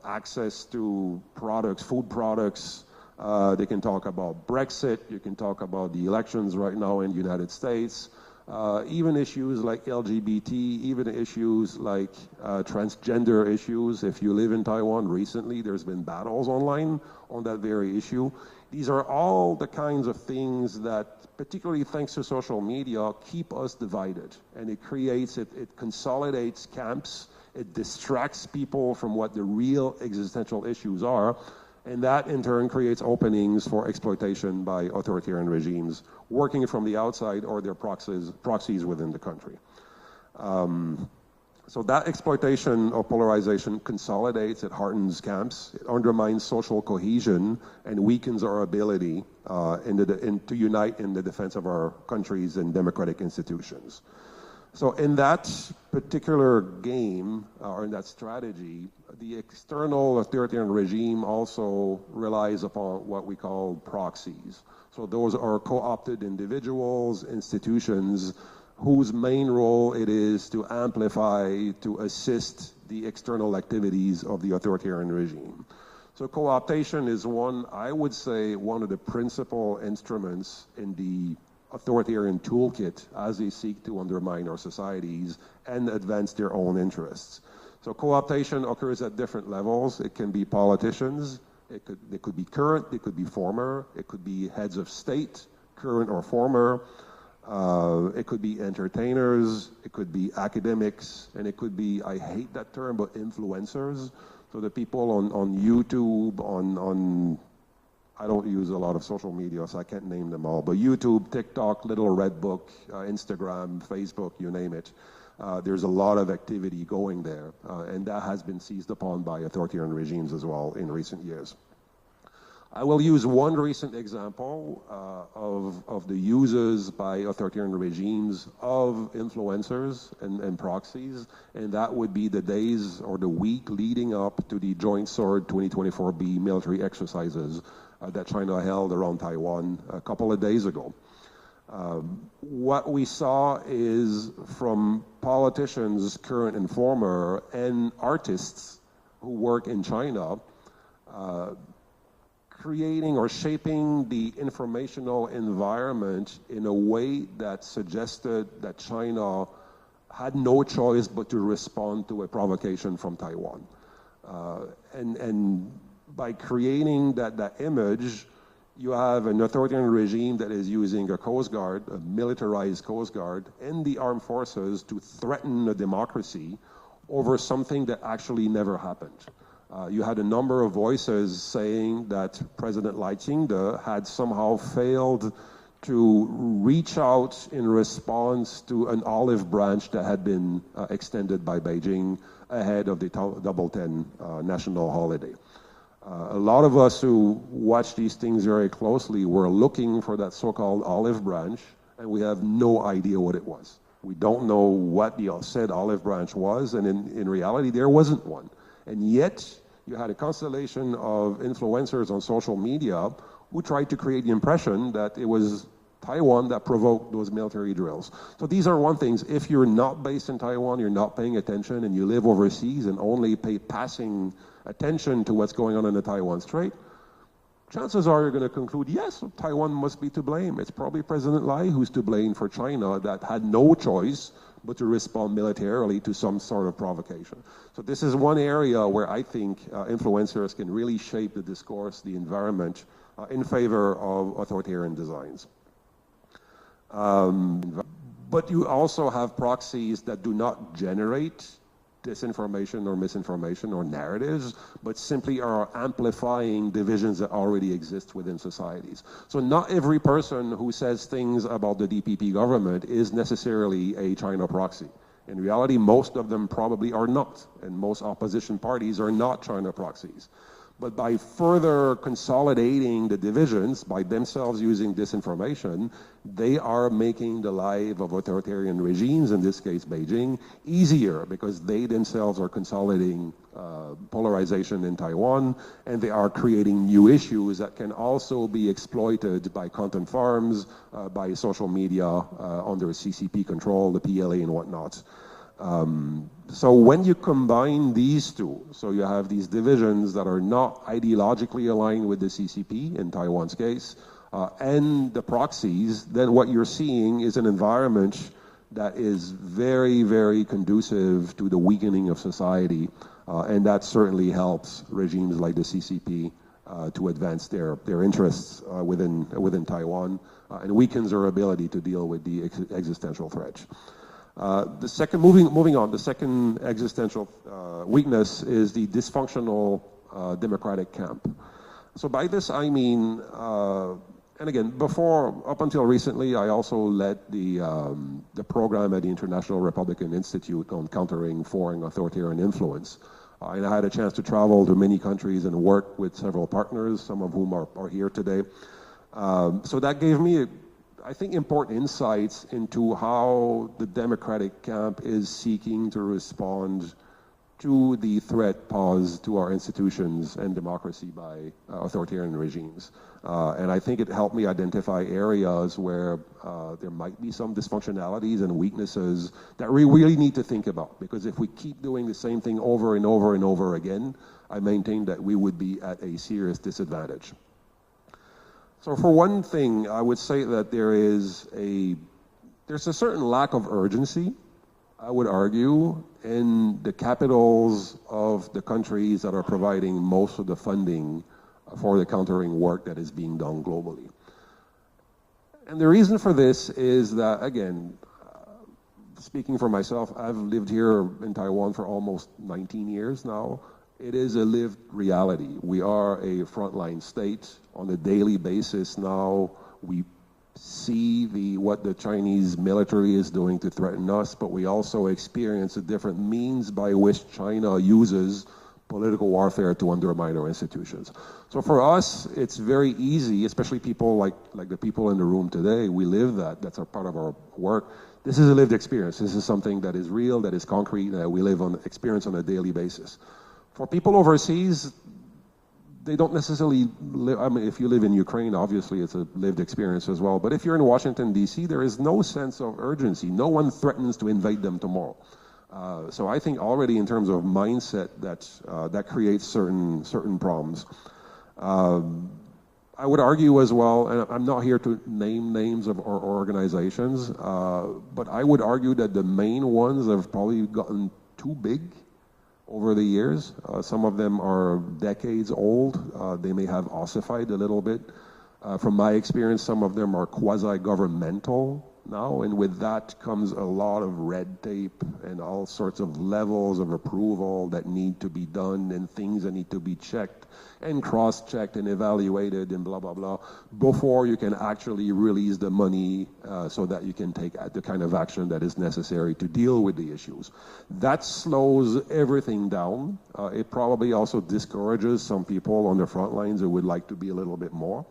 access to products, food products. They can talk about Brexit. You can talk about the elections right now in the United States. Even issues like LGBT, even issues like transgender issues. If you live in Taiwan recently, there's been battles online on that very issue. These are all the kinds of things that, particularly thanks to social media, keep us divided. And it creates, it consolidates camps, it distracts people from what the real existential issues are. And that, in turn, creates openings for exploitation by authoritarian regimes working from the outside or their proxies within the country. So that exploitation of polarization consolidates, it hardens camps, it undermines social cohesion, and weakens our ability to unite in the defense of our countries and democratic institutions. So in that particular game, or in that strategy, the external authoritarian regime also relies upon what we call proxies. So those are co-opted individuals, institutions, whose main role it is to amplify, to assist the external activities of the authoritarian regime. So co-optation is I would say, one of the principal instruments in the authoritarian toolkit as they seek to undermine our societies and advance their own interests. So co-optation occurs at different levels. It can be politicians, it could be current, it could be former, it could be heads of state, current or former, it could be entertainers, it could be academics, and it could be, I hate that term, but influencers. So the people on YouTube, I don't use a lot of social media, so I can't name them all, but YouTube, TikTok, Little Red Book, Instagram, Facebook, you name it. There's a lot of activity going there, and that has been seized upon by authoritarian regimes as well in recent years. I will use one recent example of the uses by authoritarian regimes of influencers and proxies, and that would be the days or the week leading up to the Joint Sword 2024B military exercises that China held around Taiwan a couple of days ago. What we saw is from politicians, current and former, and artists who work in China, creating or shaping the informational environment in a way that suggested that China had no choice but to respond to a provocation from Taiwan. And by creating that image, you have an authoritarian regime that is using a Coast Guard, a militarized Coast Guard, and the armed forces to threaten a democracy over something that actually never happened. You had a number of voices saying that President Lai Ching-te had somehow failed to reach out in response to an olive branch that had been extended by Beijing ahead of the Double 10 national holiday. A lot of us who watch these things very closely were looking for that so-called olive branch, and we have no idea what it was. We don't know what the said olive branch was, and in reality, there wasn't one. And yet, you had a constellation of influencers on social media who tried to create the impression that it was Taiwan that provoked those military drills. So these are one things. If you're not based in Taiwan, you're not paying attention, and you live overseas and only pay passing attention to what's going on in the Taiwan Strait, chances are you're going to conclude, yes, Taiwan must be to blame. It's probably President Lai who's to blame for China that had no choice but to respond militarily to some sort of provocation. So this is one area where I think influencers can really shape the discourse, the environment, in favor of authoritarian designs. But you also have proxies that do not generate disinformation or misinformation or narratives, but simply are amplifying divisions that already exist within societies. So not every person who says things about the DPP government is necessarily a China proxy. In reality, most of them probably are not, and most opposition parties are not China proxies. But by further consolidating the divisions, by themselves using disinformation, they are making the life of authoritarian regimes, in this case Beijing, easier because they themselves are consolidating polarization in Taiwan, and they are creating new issues that can also be exploited by content farms, by social media under CCP control, the PLA and whatnot. So when you combine these two, so you have these divisions that are not ideologically aligned with the CCP, in Taiwan's case, and the proxies, then what you're seeing is an environment that is very, very conducive to the weakening of society, and that certainly helps regimes like the CCP to advance their interests within Taiwan, and weakens their ability to deal with the existential threat. The second, moving on, the second existential weakness is the dysfunctional democratic camp. So by this I mean, and again, up until recently, I also led the program at the International Republican Institute on countering foreign authoritarian influence. And I had a chance to travel to many countries and work with several partners, some of whom are here today. So that gave me I think important insights into how the democratic camp is seeking to respond to the threat posed to our institutions and democracy by authoritarian regimes. And I think it helped me identify areas where there might be some dysfunctionalities and weaknesses that we really need to think about. Because if we keep doing the same thing over and over and over again, I maintain that we would be at a serious disadvantage. So for one thing, I would say that there's a certain lack of urgency, I would argue, in the capitals of the countries that are providing most of the funding for the countering work that is being done globally. And the reason for this is that, again, speaking for myself, I've lived here in Taiwan for almost 19 years now. It is a lived reality. We are a frontline state. On a daily basis now, we see what the Chinese military is doing to threaten us, but we also experience the different means by which China uses political warfare to undermine our institutions. So for us, it's very easy, especially people like the people in the room today, we live that. That's a part of our work. This is a lived experience. This is something that is real, that is concrete, that we experience on a daily basis. For people overseas, they don't necessarily live, I mean, if you live in Ukraine, obviously it's a lived experience as well. But if you're in Washington, D.C., there is no sense of urgency. No one threatens to invade them tomorrow. So I think already in terms of mindset, that creates certain problems. I would argue as well, and I'm not here to name names of our organizations, but I would argue that the main ones have probably gotten too big over the years. Some of them are decades old. They may have ossified a little bit. From my experience, some of them are quasi-governmental now, and with that comes a lot of red tape and all sorts of levels of approval that need to be done and things that need to be checked and cross-checked and evaluated and blah, blah, blah, before you can actually release the money so that you can take the kind of action that is necessary to deal with the issues. That slows everything down. It probably also discourages some people on the front lines who would like to be a little bit more,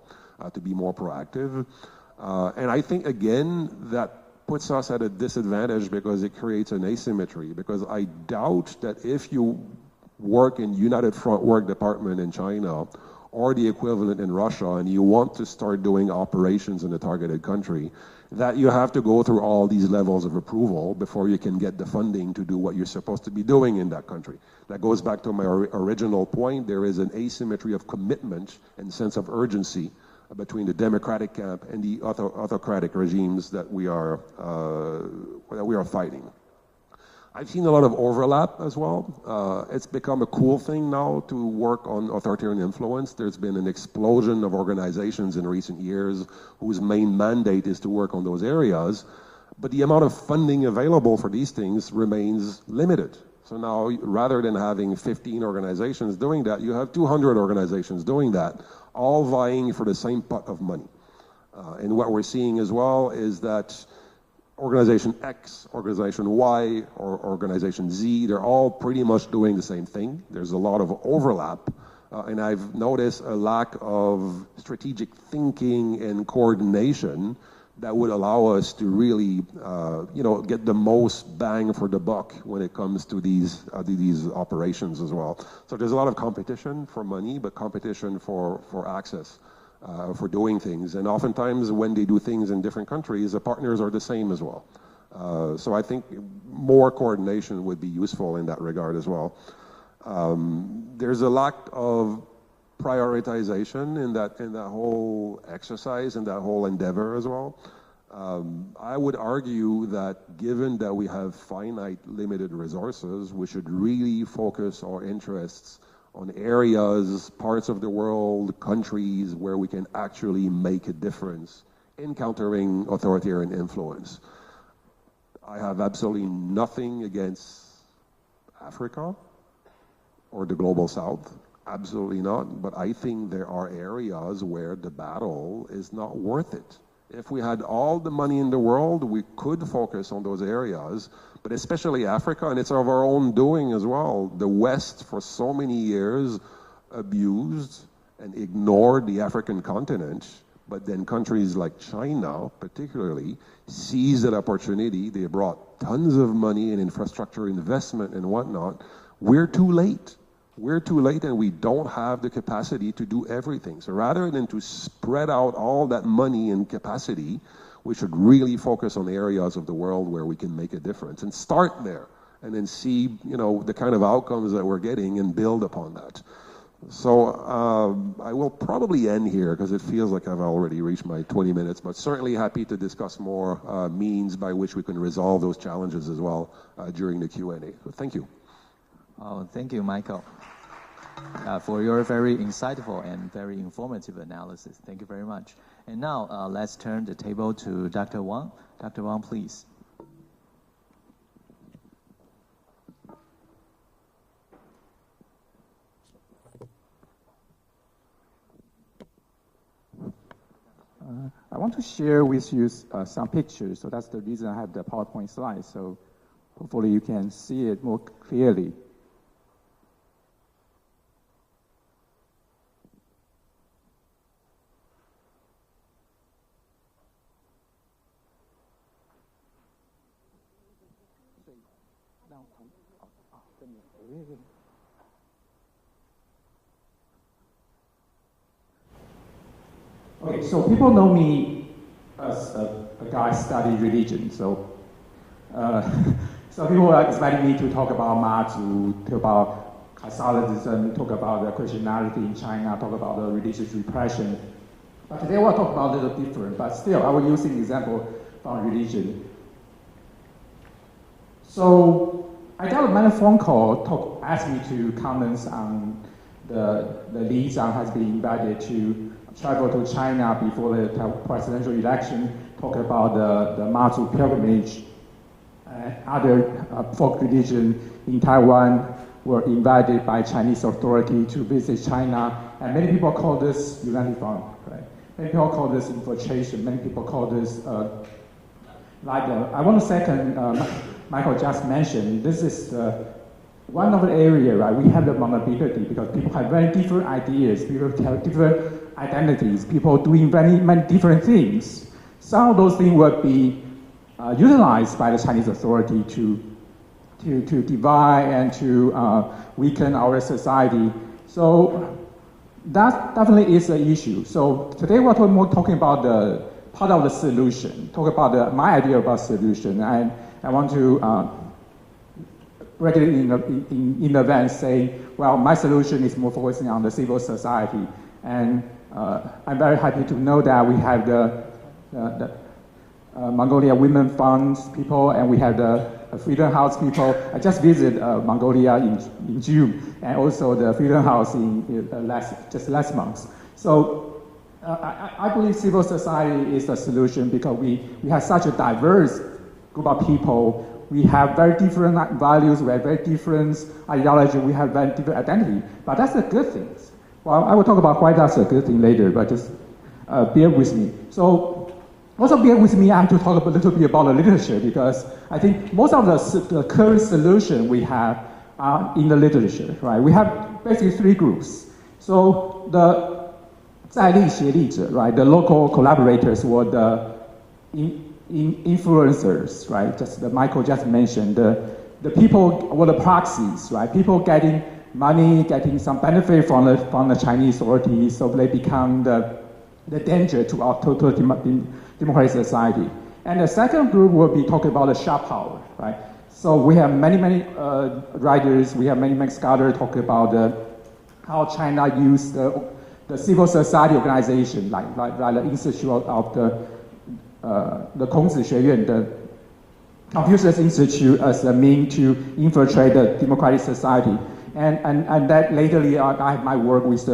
to be more proactive. And I think, again, that puts us at a disadvantage because it creates an asymmetry. Because I doubt that if you work in United Front Work Department in China or the equivalent in Russia, and you want to start doing operations in a targeted country, that you have to go through all these levels of approval before you can get the funding to do what you're supposed to be doing in that country. That goes back to my original point. There is an asymmetry of commitment and sense of urgency between the democratic camp and the autocratic regimes that we are fighting. I've seen a lot of overlap as well. It's become a cool thing now to work on authoritarian influence. There's been an explosion of organizations in recent years whose main mandate is to work on those areas, but the amount of funding available for these things remains limited. So now, rather than having 15 organizations doing that, you have 200 organizations doing that, all vying for the same pot of money. And what we're seeing as well is that Organization X, Organization Y, or Organization Z, they're all pretty much doing the same thing. There's a lot of overlap, and I've noticed a lack of strategic thinking and coordination that would allow us to really, get the most bang for the buck when it comes to these operations as well. So there's a lot of competition for money, but competition for access. For doing things, and oftentimes when they do things in different countries, the partners are the same as well. So I think more coordination would be useful in that regard as well. There's a lack of prioritization in that whole exercise and that whole endeavor as well. I would argue that given that we have finite, limited resources, we should really focus our interests on areas, parts of the world, countries where we can actually make a difference in countering authoritarian influence. I have absolutely nothing against Africa or the global south, absolutely not, but I think there are areas where the battle is not worth it. If we had all the money in the world, we could focus on those areas, but especially Africa, and it's of our own doing as well. The West, for so many years, abused and ignored the African continent, but then countries like China, particularly, seized that opportunity. They brought tons of money in infrastructure investment and whatnot. We're too late. We're too late, and we don't have the capacity to do everything. So rather than to spread out all that money and capacity, we should really focus on areas of the world where we can make a difference and start there and then see, the kind of outcomes that we're getting and build upon that. So I will probably end here because it feels like I've already reached my 20 minutes, but certainly happy to discuss more means by which we can resolve those challenges as well during the Q&A. So thank you. Oh, thank you, Michael, for your very insightful and very informative analysis. Thank you very much. And now let's turn the table to Dr. Wang. Dr. Wang, please. I want to share with you some pictures, so that's the reason I have the PowerPoint slide, so hopefully you can see it more clearly. Okay, so people know me as a guy studying religion. So, some people are expecting me to talk about Mazu, talk about Catholicism, talk about the Christianity in China, talk about the religious repression. But today I want to talk about a little different, but still I will use an example from religion. So, I got a many phone call asked me to comment on the Li Zhang has been invited to travel to China before the presidential election, talk about the Mazu pilgrimage. Other folk religion in Taiwan were invited by Chinese authority to visit China, and many people call this United Front, right? Many people call this infiltration. Many people call this I want to second Michael just mentioned. This is one of the areas, right? We have the vulnerability because people have very different ideas, people have different identities, people doing many different things. Some of those things will be utilized by the Chinese authority to divide and to weaken our society. So that definitely is an issue. So today we're talking about the part of the solution, talk about my idea about solution. And I want to break it in advance, say, well, my solution is more focusing on the civil society. And I'm very happy to know that we have the Mongolia Women Funds people, and we have the Freedom House people. I just visited Mongolia in June, and also the Freedom House just last month. So I believe civil society is the solution because we have such a diverse group of people. We have very different values, we have very different ideology, we have very different identity. But that's a good thing. Well, I will talk about why that's a good thing later, but just bear with me. So also bear with me, I have to talk a little bit about the literature because I think most of the current solution we have are in the literature, right? We have basically three groups. So the 在地协力者, right? The local collaborators or the influencers, right? Just the Michael just mentioned, the people or the proxies, right? People getting money, getting some benefit from the Chinese authorities, so they become the danger to our total democratic society. And the second group will be talking about the sharp power, right? So we have many writers, we have many scholars talking about how China used the civil society organization, like the Institute of the Kongzi 学院, the Confucius Institute, as a mean to infiltrate the democratic society. And that lately I have my work with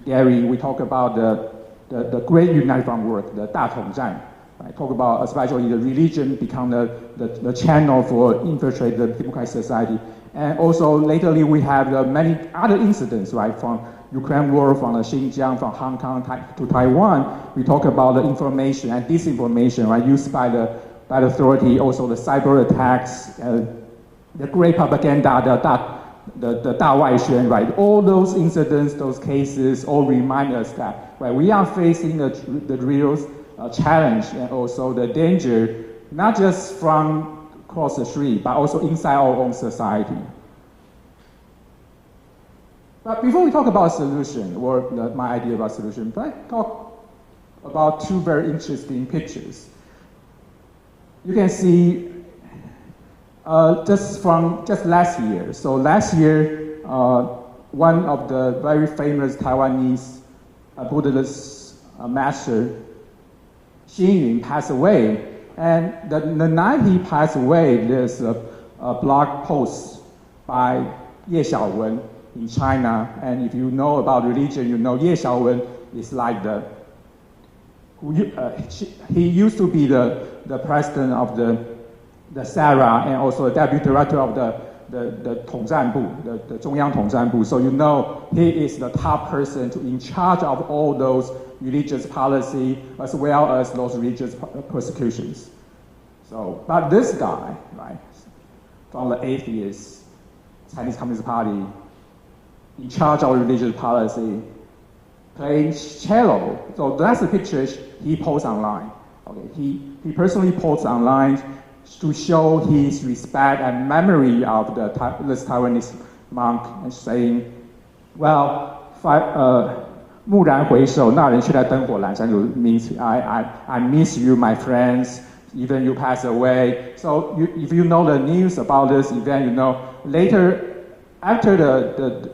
Gary, we talk about the Great United Front work, the 大统战. I talk about especially the religion become the channel for infiltrate the democratic society. And also lately we have many other incidents, right, from Ukraine war, from the Xinjiang, from Hong Kong to Taiwan. We talk about the information and disinformation, right, used by the authority, also the cyber attacks, the great propaganda, the 大外宣, right? All those incidents, those cases, all remind us that, right, we are facing the real challenge and also the danger, not just from across the street, but also inside our own society. But before we talk about solution, or my idea about solution, I talk about two very interesting pictures. You can see just last year. So last year, one of the very famous Taiwanese Buddhist master, Xing Yun, passed away. And the night he passed away, there's a blog post by Ye Xiaowen in China. And if you know about religion, you know Ye Xiaowen is like he used to be the president of the SARA and also the deputy director of the 统战部, the 中央统战部. So you know he is the top person in charge of all those religious policy as well as those religious persecutions. So, but this guy, right, from the atheist Chinese Communist Party, in charge of religious policy, playing cello. So that's the picture he posts online. Okay, he personally posts online to show his respect and memory of this Taiwanese monk, and saying, well, 蓦然回首，那人却在灯火阑珊处 means I miss you, my friends, even you pass away. So if you know the news about this event, you know later after the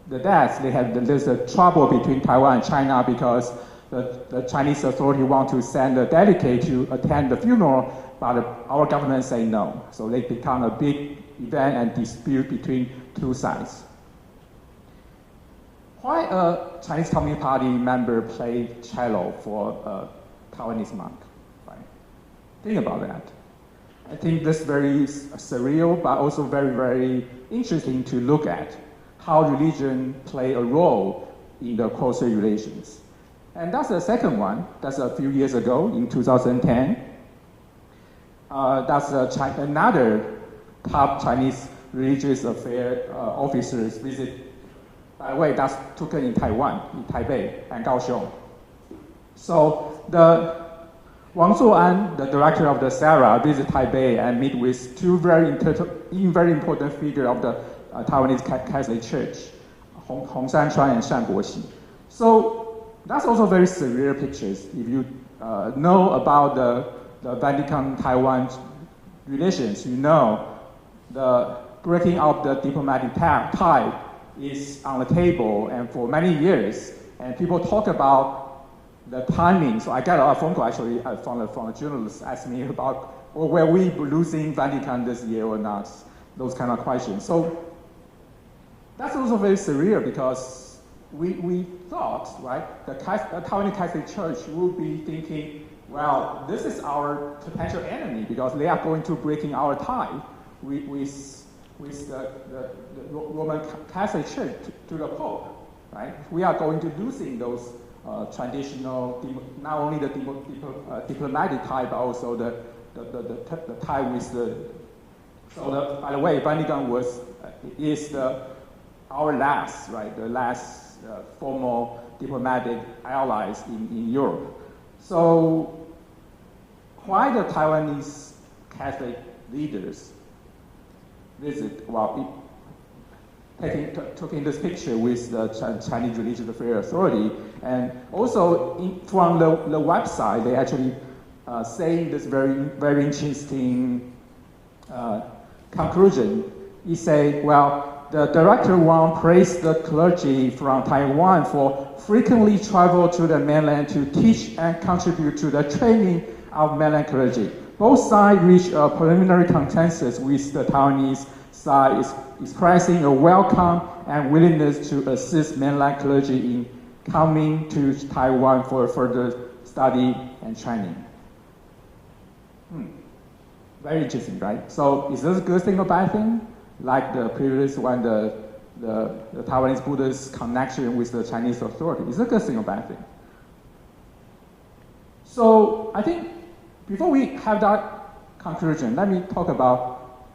death, there's a trouble between Taiwan and China because the Chinese authority want to send a delegate to attend the funeral, but our government say no. So they become a big event and dispute between two sides. Why a Chinese Communist Party member played cello for a Taiwanese monk? Right? Think about that. I think this is very surreal, but also very interesting to look at how religion play a role in the cultural relations. And that's the second one. That's a few years ago in 2010. That's another top Chinese religious affair officers visit. By the way, that's taken in Taiwan, in Taipei and Kaohsiung. So Wang Zuo'an, the director of the SARA, visit Taipei and meet with two very important figures of the Taiwanese Catholic Church, Hong Shan-chuan and Shang Guoxi. So that's also very severe pictures. If you know about the Vatican-Taiwan relations, you know the breaking of the diplomatic tie is on the table, and for many years, and people talk about the timing. So I got a phone call actually from a journalist asking me about, well, were we losing Vatican this year or not? Those kind of questions. So that's also very severe because we thought, right, the Taiwanese Catholic Church would be thinking, well, this is our potential enemy because they are going to breaking our tie with the Roman Catholic Church to the Pope, right? We are going to losing those traditional, not only the diplomatic tie, but also the tie with the. So by the way, Vatican is our last, right? The last formal diplomatic allies in Europe. So why the Taiwanese Catholic leaders visit, well, taking this picture with the Chinese Religious Affairs Authority, and also from the website, they actually saying this very interesting conclusion. He say, well, the Director Wang praised the clergy from Taiwan for frequently travel to the mainland to teach and contribute to the training of mainland clergy. Both sides reached a preliminary consensus with the Taiwanese side expressing a welcome and willingness to assist mainland clergy in coming to Taiwan for further study and training. Very interesting, right? So is this a good thing or bad thing? Like the previous one, the Taiwanese Buddhist connection with the Chinese authority. Is it a good thing or bad thing? So I think before we have that conclusion, let me talk about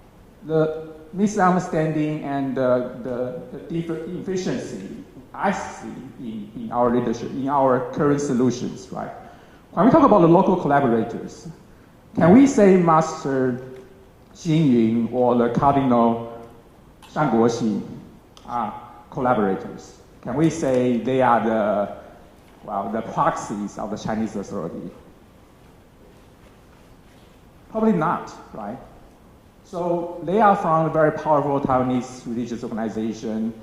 the misunderstanding and the deficiency I see in our leadership, in our current solutions, right? When we talk about the local collaborators, can we say Master Xing Yun or the Cardinal Shang Guoxi are collaborators? Can we say they are the proxies of the Chinese authority? Probably not, right? So they are from a very powerful Taiwanese religious organization.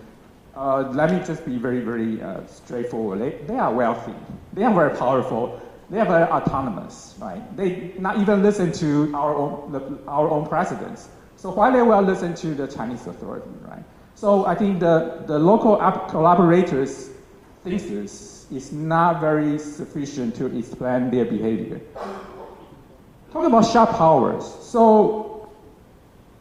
Let me just be very, very straightforward. They are wealthy. They are very powerful. They are very autonomous, right? They not even listen to our own presidents. So why they will listen to the Chinese authority, right? So I think the local collaborators' thesis is not very sufficient to explain their behavior. Talking about sharp powers. So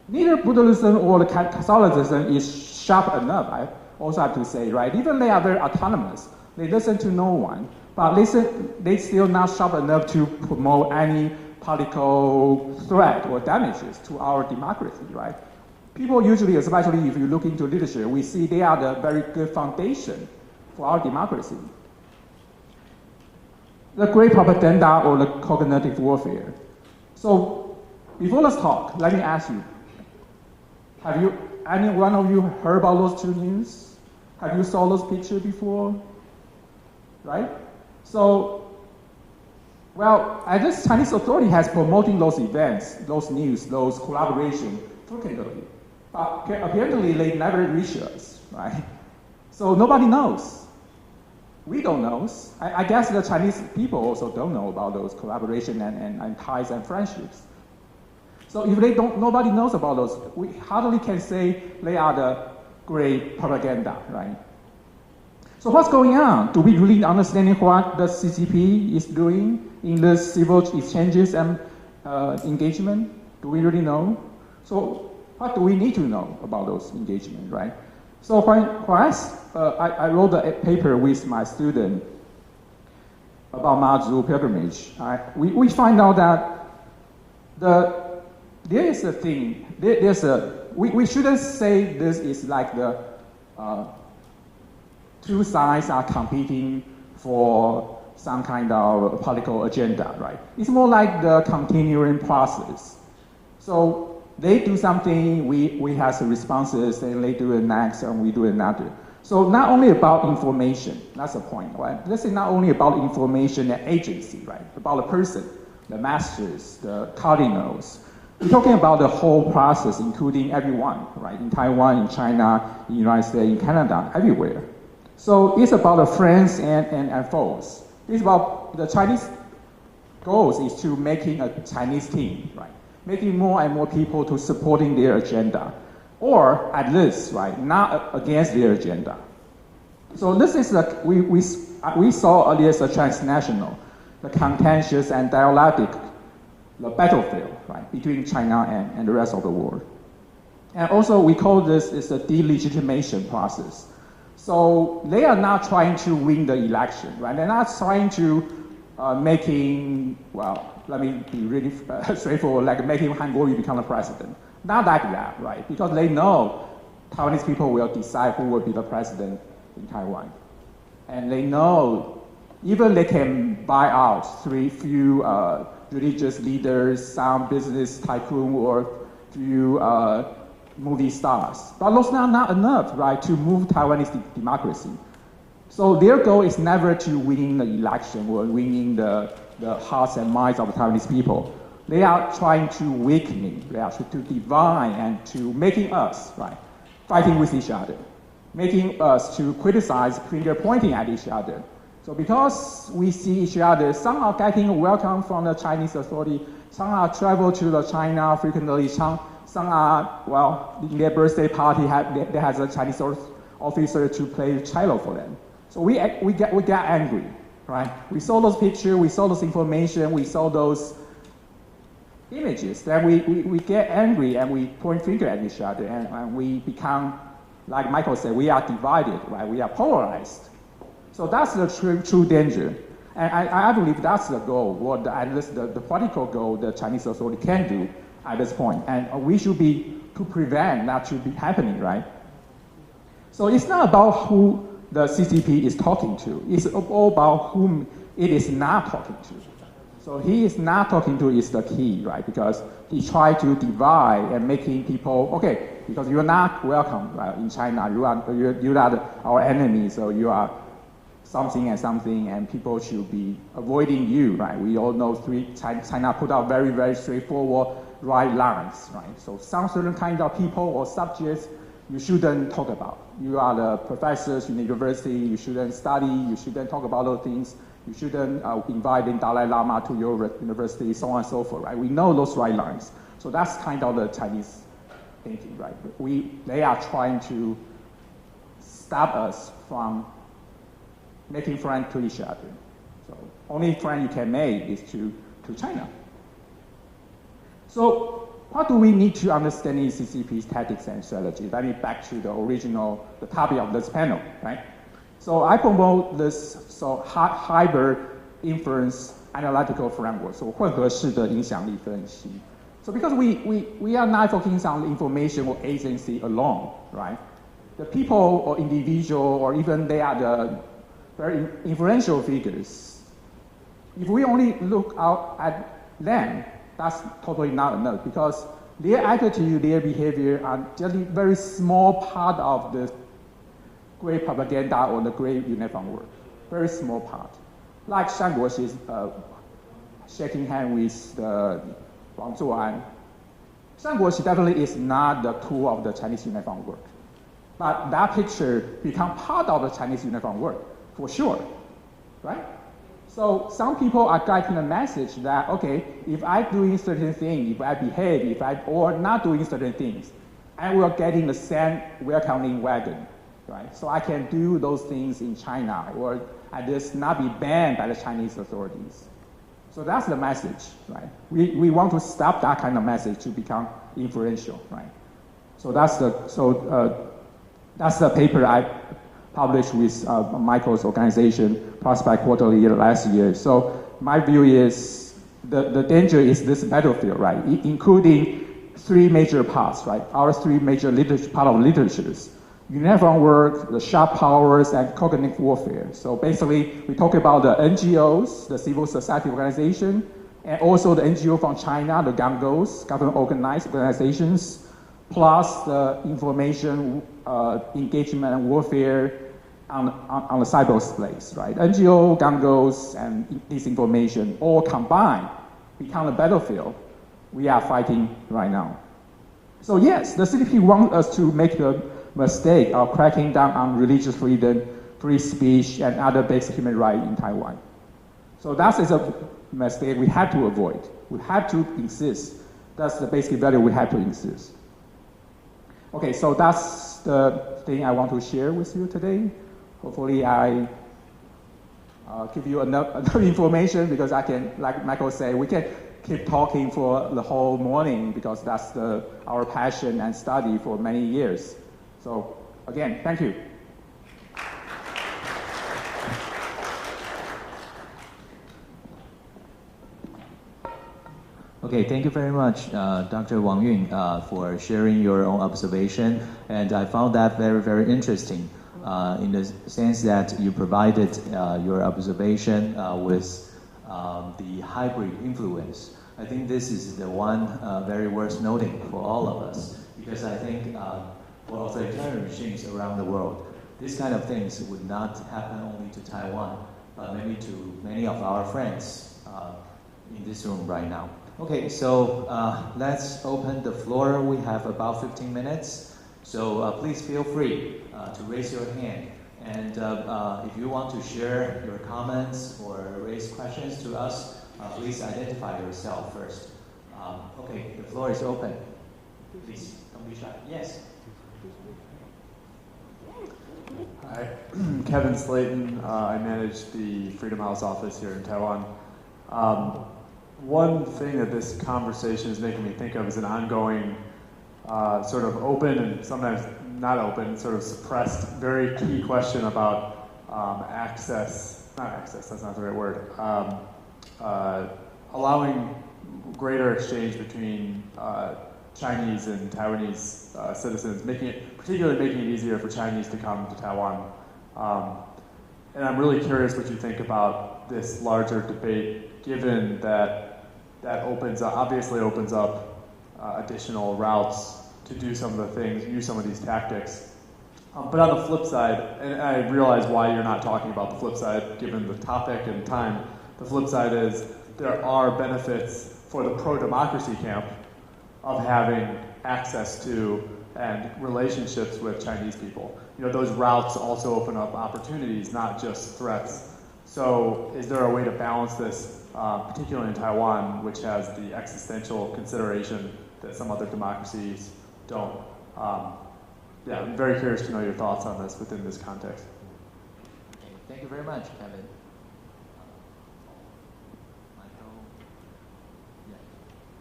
neither Buddhism or the Catholicism is sharp enough, I also have to say, right? Even they are very autonomous. They listen to no one. But they still not sharp enough to promote any political threat or damages to our democracy, right? People usually, especially if you look into literature, we see they are the very good foundation for our democracy. The great propaganda or the cognitive warfare. So before let's talk, let me ask you, have you, any one of you heard about those two news? Have you saw those pictures before? Right? So, well, I guess Chinese authority has promoting those events, those news, those collaboration frequently. But apparently they never reach us, right? So nobody knows. We don't know. I guess the Chinese people also don't know about those collaboration and ties and friendships. So if nobody knows about those, we hardly can say they are the great propaganda, right? So what's going on? Do we really understand what the CCP is doing in the civil exchanges and engagement? Do we really know? So what do we need to know about those engagements, right? So I wrote a paper with my student about Mazu pilgrimage. We find out that there is a thing, we shouldn't say this is like the two sides are competing for some kind of political agenda, right? It's more like the continuing process. So they do something, we have the responses, and they do it next, and we do another. So not only about information, that's the point, right? This is not only about information and agency, right? About the person, the masters, the cardinals. We're talking about the whole process, including everyone, right? In Taiwan, in China, in the United States, in Canada, everywhere. So it's about the friends and foes. It's about the Chinese goals is to making a Chinese team, right? Making more and more people to supporting their agenda. Or at least, right, not against their agenda. So this is we saw earlier as a transnational, the contentious and dialectic, the battlefield, right, between China and the rest of the world. And also we call this is a delegitimation process. So they are not trying to win the election, right? They're not trying to making, well, let me be really straightforward, like making韩国瑜become the president. Not like that, right? Because they know Taiwanese people will decide who will be the president in Taiwan. And they know even they can buy out few religious leaders, some business tycoon, or few movie stars. But those are not enough, right, to move Taiwanese democracy. So their goal is never to win the election or winning the hearts and minds of the Taiwanese people. They are trying to weaken, they are to divide and to making us, right, fighting with each other, making us to criticize, finger pointing at each other. So because we see each other, some are getting a welcome from the Chinese authority, some are travel to China frequently, some are, well, in their birthday party, they has a Chinese officer to play cello for them. So we get angry, right? We saw those pictures, we saw those information, we saw those images, then we get angry and we point finger at each other and we become, like Michael said, we are divided, right? We are polarized. So that's the true danger. And I believe that's the goal, or at least the political goal the Chinese authority can do at this point. And we should be to prevent that to be happening, right? So it's not about who the CCP is talking to. It's all about whom it is not talking to. So he is not talking to is the key, right? Because he tried to divide and making people, okay, because you're not welcome, right, in China. You are our enemy, so you are something and something, and people should be avoiding you, right? We all know China put out very, very straightforward right lines, right? So some certain kind of people or subjects you shouldn't talk about. You are the professors in the university, you shouldn't study, you shouldn't talk about those things. You shouldn't invite the Dalai Lama to your university, so on and so forth, right? We know those right lines. So that's kind of the Chinese thinking, right? They are trying to stop us from making friends to each other. So only friend you can make is to China. So what do we need to understand in CCP's tactics and strategy? Let me back to the topic of this panel, right? So I promote this hybrid inference analytical framework, so 混合式的影响力分析. So because we are not focusing on information or agency alone, right? The people or individual or even they are the very influential figures. If we only look out at them, that's totally not enough because their attitude, their behavior are just a very small part of the great propaganda or the great uniform work. Very small part. Like Zhang Guoxi's shaking hands with Wang Zuo'an. Zhang Guoxi definitely is not the tool of the Chinese uniform work. But that picture become part of the Chinese uniform work, for sure, right? So some people are getting a message that, okay, if I'm doing certain things, if I behave, or not doing certain things, I will get in the same welcoming wagon. Right? So I can do those things in China, or at least not be banned by the Chinese authorities. So that's the message, right? We want to stop that kind of message to become influential, right? So that's the paper I published with Michael's organization, Prospect Quarterly, last year. So my view is the danger is this battlefield, right? Including three major parts, right? Our three major part of literatures. Uniform work, the sharp powers, and cognitive warfare. So basically, we talk about the NGOs, the civil society organization, and also the NGO from China, the GAMGOs, government organized organizations, plus the information engagement and warfare on the cyberspace, right? NGO, gangos, and disinformation all combined become a battlefield we are fighting right now. So yes, the CCP wants us to make the mistake of cracking down on religious freedom, free speech, and other basic human rights in Taiwan. So that is a mistake we have to avoid. We have to insist. That's the basic value we have to insist. Okay, so that's the thing I want to share with you today. Hopefully I give you enough information, because I can, like Michael said, we can keep talking for the whole morning, because that's our passion and study for many years. So again, thank you. Okay, thank you very much, Dr. Wang Yun, for sharing your own observation. And I found that very, very interesting in the sense that you provided your observation with the hybrid influence. I think this is the one very worth noting for all of us, because I think for authoritarian regimes around the world, this kind of things would not happen only to Taiwan, but maybe to many of our friends in this room right now. Okay, so let's open the floor. We have about 15 minutes, so please feel free to raise your hand. And if you want to share your comments or raise questions to us, please identify yourself first. Okay, the floor is open. Please, don't be shy. Yes. Hi, Kevin Slayton. I manage the Freedom House office here in Taiwan. One thing that this conversation is making me think of is an ongoing sort of open and sometimes not open, sort of suppressed, very key question about access, not access, that's not the right word, allowing greater exchange between Chinese and Taiwanese citizens, particularly making it easier for Chinese to come to Taiwan. And I'm really curious what you think about this larger debate, given that obviously opens up additional routes to do some of the things, use some of these tactics. But on the flip side, and I realize why you're not talking about the flip side, given the topic and time, the flip side is there are benefits for the pro-democracy camp of having access to and relationships with Chinese people. You know, those routes also open up opportunities, not just threats. So is there a way to balance this, particularly in Taiwan, which has the existential consideration that some other democracies don't? Yeah, I'm very curious to know your thoughts on this within this context. Okay, thank you very much, Kevin.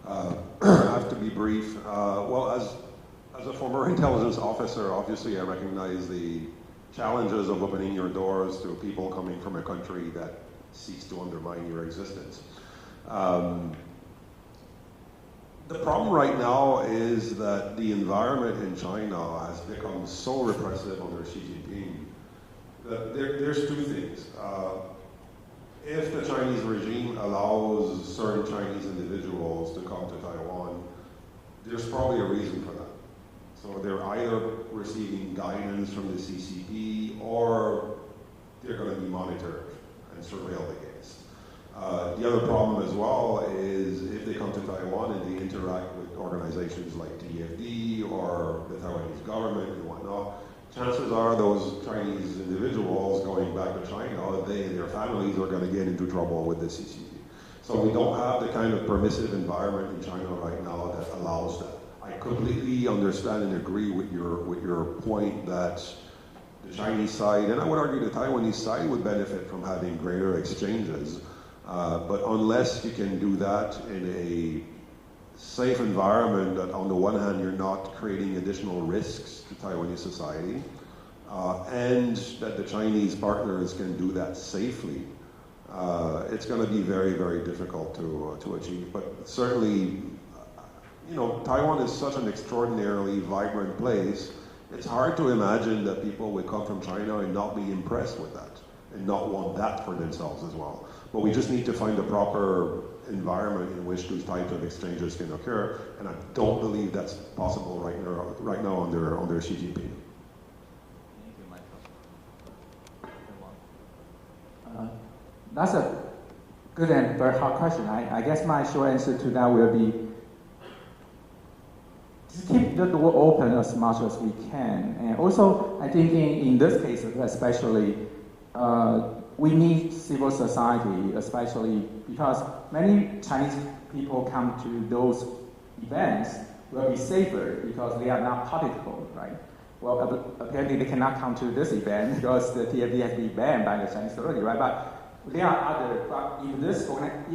I have to be brief. Well, as a former intelligence officer, obviously I recognize the challenges of opening your doors to people coming from a country that seeks to undermine your existence. The problem right now is that the environment in China has become so repressive under Xi Jinping that there's two things. If the Chinese regime allows certain Chinese individuals to come to Taiwan, there's probably a reason for that. So they're either receiving guidance from the CCP or they're going to be monitored and surveilled against. The other problem as well is if they come to Taiwan and they interact with organizations like TFD or the Taiwanese government and whatnot, chances are those Chinese individuals going back to China, they and their families are going to get into trouble with the CCP. So we don't have the kind of permissive environment in China right now that allows that. I completely understand and agree with your point that the Chinese side, and I would argue the Taiwanese side, would benefit from having greater exchanges. But unless you can do that in a safe environment that on the one hand you're not creating additional risks to Taiwanese society, and that the Chinese partners can do that safely, it's going to be very, very difficult to achieve. But certainly, you know, Taiwan is such an extraordinarily vibrant place. It's hard to imagine that people would come from China and not be impressed with that and not want that for themselves as well. but we just need to find the proper environment in which those types of exchanges can occur, and I don't believe that's possible right now under Xi Jinping. Thank you, Michael. That's a good and very hard question. I guess my short answer to that will be just keep the door open as much as we can. And also, I think in this case especially, we need civil society, especially because many Chinese people come to those events will be safer because they are not political, right? Well, apparently they cannot come to this event because the TFD has been banned by the Chinese authority, right? But there are other, if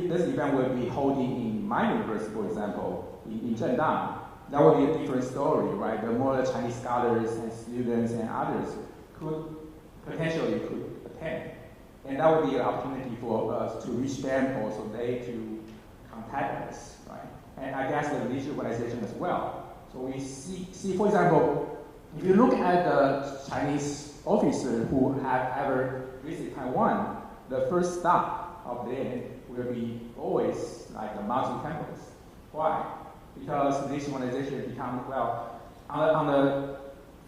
this event will be holding in my university, for example, in Zhendang, that would be a different story, right? The more the Chinese scholars and students and others potentially could attend. And that would be an opportunity for us to reach them, also they to contact us, right? And I guess the religious organization as well. So we see, for example, if you look at the Chinese officers who have ever visited Taiwan, the first stop of them will be always like the Muslim temples. Why? Because this organization become, well, on the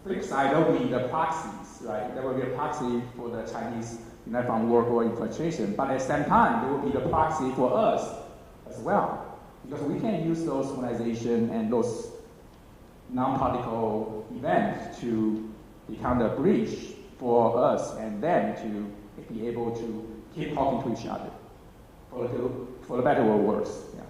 flip side, there will be the proxies, right? There will be a proxy for the Chinese United Front work or infiltration, but at the same time, there will be the proxy for us as well. Because we can use those organizations and those non-political events to become the bridge for us and them to be able to keep talking to each other for the better or worse. Yeah.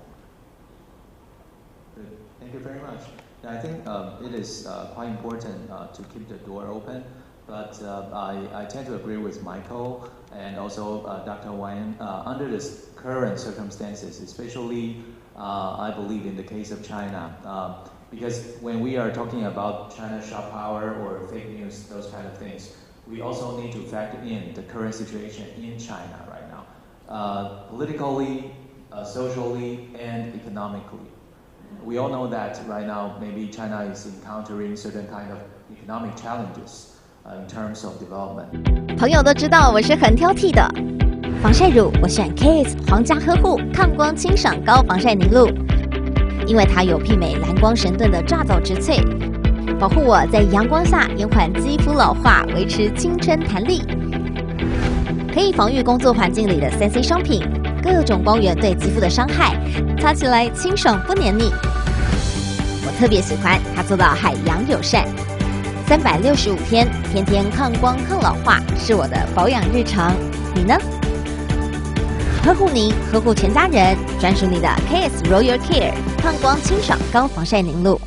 Good. Thank you very much. I think it is quite important to keep the door open, but I tend to agree with Michael and also Dr. Wang. Under the current circumstances, especially I believe in the case of China, because when we are talking about China's sharp power or fake news, those kind of things, we also need to factor in the current situation in China right now, politically, socially, and economically. We all know that right now, maybe China is encountering certain kind of economic challenges in terms of development. 朋友都知道我是很挑剔的，防晒乳我选 KS 皇家呵护抗光清爽高防晒凝露，因为它有媲美蓝光神盾的抓藻植萃，保护我在阳光下延缓肌肤老化，维持青春弹力，可以防御工作环境里的3C 商品。 各种光源对肌肤的伤害，擦起来清爽不黏腻。我特别喜欢它做到海洋友善，365天，天天抗光抗老化，是我的保养日常。你呢？呵护您，呵护全家人，专属你的 KS Royal Care 抗光清爽高防晒凝露。